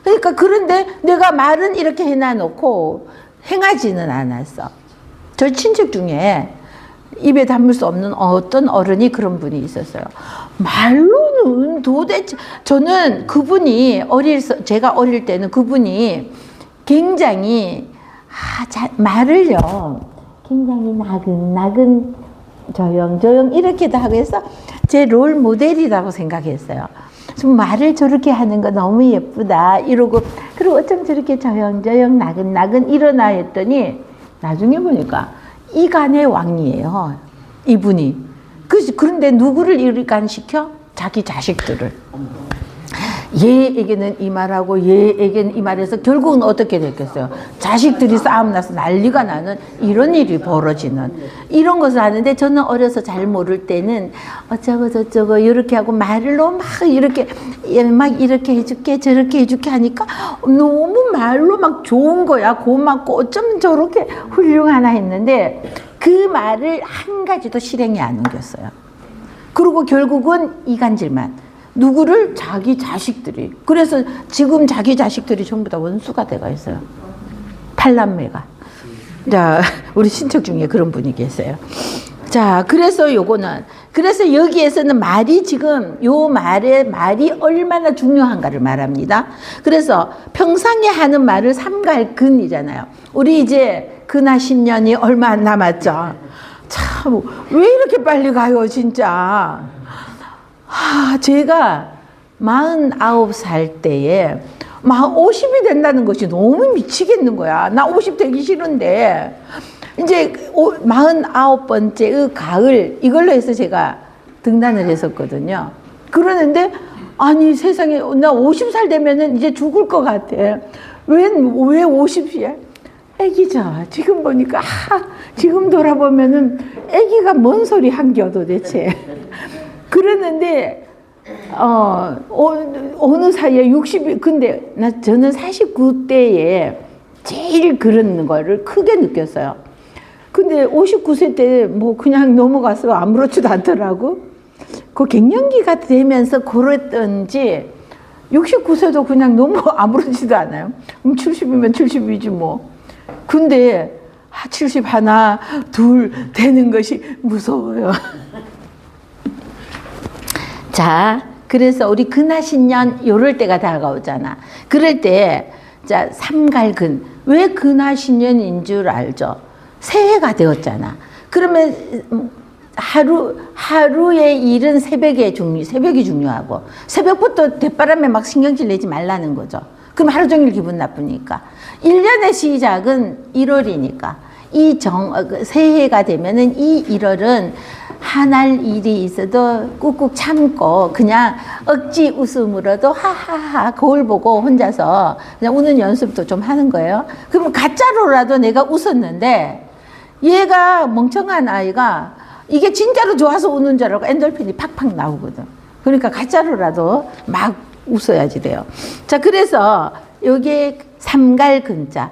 그러니까 그런데 내가 말은 이렇게 해놔놓고 행하지는 않았어. 저 친척 중에 입에 담을 수 없는 어떤 어른이 그런 분이 있었어요. 말로는 도대체, 저는 그분이 제가 어릴 때는 그분이 굉장히 말을요 굉장히 나근나근 조용조용 이렇게도 하고 해서 제 롤 모델이라고 생각했어요. 좀 말을 저렇게 하는 거 너무 예쁘다 이러고, 그리고 어쩜 저렇게 조용조용 나근나근 일어나 했더니 나중에 보니까 이간의 왕이에요 이분이. 그런데 누구를 이간시켜? 자기 자식들을. 얘에게는 이 말하고 얘에게는 이 말해서 결국은 어떻게 됐겠어요? 자식들이 싸움 나서 난리가 나는 이런 일이 벌어지는 이런 것을 하는데, 저는 어려서 잘 모를 때는 어쩌고 저쩌고 이렇게 하고 말로 막 이렇게 해줄게 저렇게 해줄게 하니까 너무 말로 막 좋은 거야. 고맙고 어쩜 저렇게 훌륭하나 했는데 그 말을 한 가지도 실행에 안 옮겼어요. 그리고 결국은 이간질만. 누구를? 자기 자식들이. 그래서 지금 자기 자식들이 전부 다 원수가 돼가 있어요. 8남매가. 자, 우리 친척 중에 그런 분이 계세요. 자, 그래서 그래서 여기에서는 말이 지금 말이 얼마나 중요한가를 말합니다. 그래서 평상에 하는 말을 삼갈근이잖아요. 우리 이제 근하신년이 얼마 안 남았죠. 참, 왜 이렇게 빨리 가요, 진짜. 제가 49살 때에 막 50이 된다는 것이 너무 미치겠는 거야. 나 50 되기 싫은데 이제 49번째의 가을 이걸로 해서 제가 등단을 했었거든요. 그러는데 아니 세상에 나 50살 되면은 이제 죽을 것 같아. 왜 50이야? 애기죠. 지금 보니까 지금 돌아보면은 애기가 뭔 소리 한겨 도대체. 그랬는데 어느 사이에 60이 근데 저는 49대에 제일 그런 거를 크게 느꼈어요. 근데 59세 때 뭐 그냥 넘어가서 아무렇지도 않더라고. 그 갱년기가 되면서 그랬던지 69세도 그냥 너무 아무렇지도 않아요. 70이면 70이지 뭐. 근데 70 하나, 둘 되는 것이 무서워요. 자, 그래서 우리 근하신년 요럴 때가 다가오잖아. 그럴 때, 자, 삼갈근. 왜 근하신년인 줄 알죠? 새해가 되었잖아. 그러면 하루의 일은 새벽이 중요하고, 새벽부터 대바람에 막 신경질 내지 말라는 거죠. 그럼 하루 종일 기분 나쁘니까. 1년의 시작은 1월이니까. 새해가 되면은 이 1월은 한할 일이 있어도 꾹꾹 참고 그냥 억지 웃음으로도 하하하 거울 보고 혼자서 그냥 우는 연습도 좀 하는 거예요. 그러면 가짜로라도 내가 웃었는데 얘가 멍청한 아이가 이게 진짜로 좋아서 우는 줄 알고 엔돌핀이 팍팍 나오거든. 그러니까 가짜로라도 막 웃어야지 돼요. 자, 그래서 요게 삼갈근자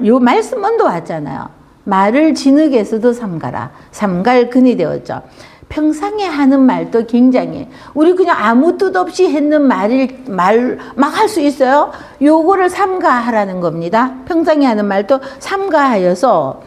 요 말씀문도 왔잖아요. 말을 진흙에서도 삼가라. 삼갈근이 되었죠. 평상에 하는 말도 굉장히 우리 그냥 아무 뜻 없이 했는 말 막 할 수 있어요. 요거를 삼가하라는 겁니다. 평상에 하는 말도 삼가하여서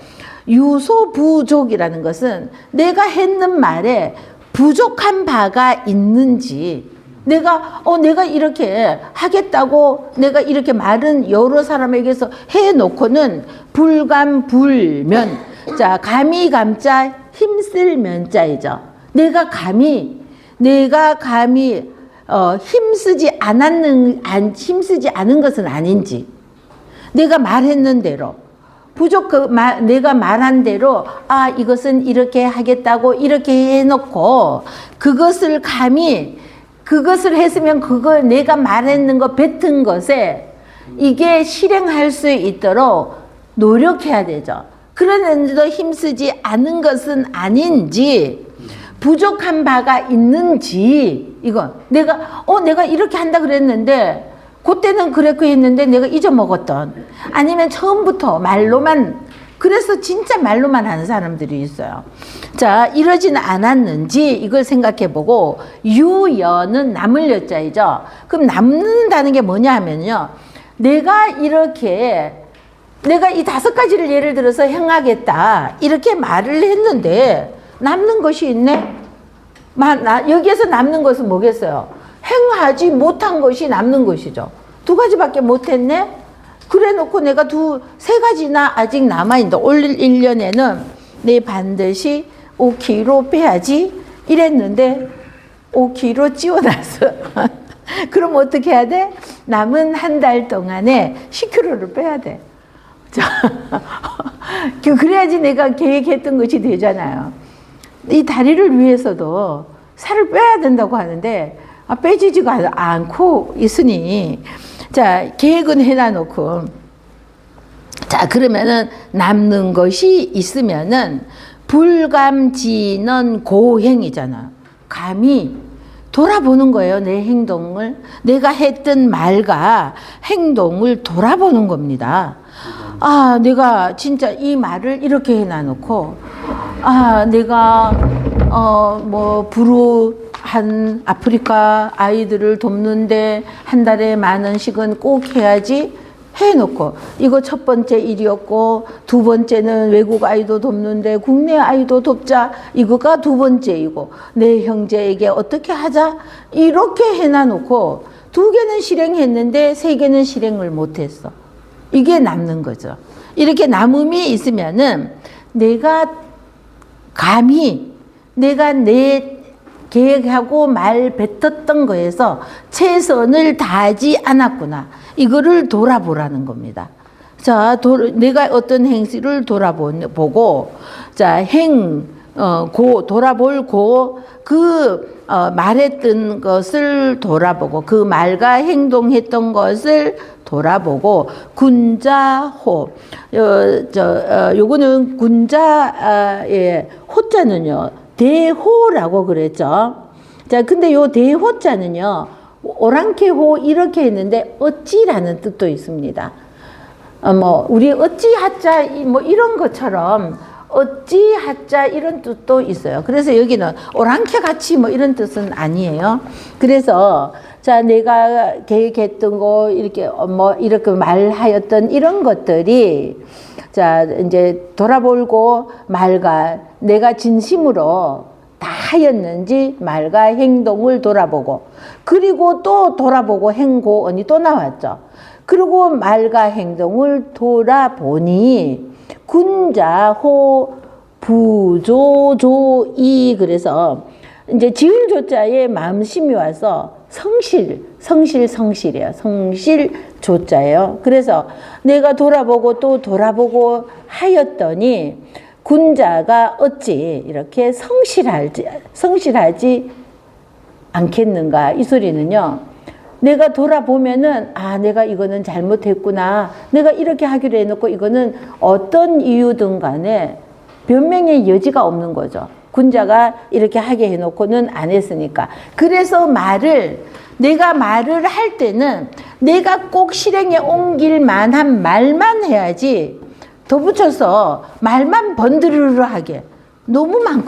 유소부족이라는 것은 내가 했는 말에 부족한 바가 있는지 내가 이렇게 하겠다고 내가 이렇게 말은 여러 사람에게서 해놓고는 불감불면 자 감히 감자 힘쓸 면자이죠. 내가 감히 힘쓰지 않은 것은 아닌지 내가 말했는 대로 내가 말한 대로 이것은 이렇게 하겠다고 이렇게 해놓고 그것을 했으면 그걸 내가 말했는 거 뱉은 것에 이게 실행할 수 있도록 노력해야 되죠. 그러는데도 힘쓰지 않은 것은 아닌지 부족한 바가 있는지 이거 내가 이렇게 한다 그랬는데 그때는 그랬고 했는데 내가 잊어먹었던 아니면 처음부터 말로만 그래서 진짜 말로만 하는 사람들이 있어요. 자, 이러지는 않았는지 이걸 생각해보고 유여는 남을 여자이죠. 그럼 남는다는 게 뭐냐 하면요. 내가 이 5가지를 예를 들어서 행하겠다 이렇게 말을 했는데 남는 것이 있네. 여기에서 남는 것은 뭐겠어요? 행하지 못한 것이 남는 것이죠. 2가지밖에 못했네. 그래 놓고 내가 3가지나 아직 남아있는데 올 1년에는 내 반드시 5kg 빼야지 이랬는데 5kg 찌워놨어. 그럼 어떻게 해야 돼? 남은 한 달 동안에 10kg를 빼야 돼. 자, 그래야지 내가 계획했던 것이 되잖아요. 이 다리를 위해서도 살을 빼야 된다고 하는데 빼지지가 않고 있으니 자 계획은 해놔놓고 자 그러면은 남는 것이 있으면은 불감지는 고행이잖아. 감히 돌아보는 거예요. 내 행동을 내가 했던 말과 행동을 돌아보는 겁니다. 내가 진짜 이 말을 이렇게 해놔놓고 내가 불우한 아프리카 아이들을 돕는데 한 달에 10,000원씩은 꼭 해야지 해놓고 이거 첫 번째 일이었고 2번째는 외국 아이도 돕는데 국내 아이도 돕자 이거가 2번째이고 내 형제에게 어떻게 하자 이렇게 해놔놓고 2개는 실행했는데 3개는 실행을 못했어. 이게 남는 거죠. 이렇게 남음이 있으면은 내가 감히 내가 내 계획하고 말 뱉었던 거에서 최선을 다하지 않았구나. 이거를 돌아보라는 겁니다. 자, 내가 어떤 행실을 돌아보고, 자, 돌아볼고 말했던 것을 돌아보고 그 말과 행동했던 것을 돌아보고 군자호 요거는 군자의 호자는요 대호라고 그랬죠. 자, 근데 요 대호자는요 오랑캐호 이렇게 했는데 어찌라는 뜻도 있습니다. 우리 어찌하자 이런 것처럼 어찌하자 이런 뜻도 있어요. 그래서 여기는 오랑캐 같이 이런 뜻은 아니에요. 그래서 자, 내가 계획했던 거 이렇게 말하였던 이런 것들이 자, 이제 돌아보고 말과 내가 진심으로 다 하였는지 말과 행동을 돌아보고 그리고 또 돌아보고 행고언이 또 나왔죠. 그리고 말과 행동을 돌아보니 군자호 부조조이 그래서 이제 지을 조자에 마음심이 와서 성실이에요. 성실 조자예요. 그래서 내가 돌아보고 또 돌아보고 하였더니 군자가 어찌 이렇게 성실하지 않겠는가 이 소리는요. 내가 돌아보면은 내가 이거는 잘못했구나. 내가 이렇게 하기로 해놓고 이거는 어떤 이유든 간에 변명의 여지가 없는 거죠. 군자가 이렇게 하게 해놓고는 안 했으니까. 그래서 내가 말을 할 때는 내가 꼭 실행에 옮길 만한 말만 해야지 덧붙여서 말만 번드르르 하게 너무 많거든요.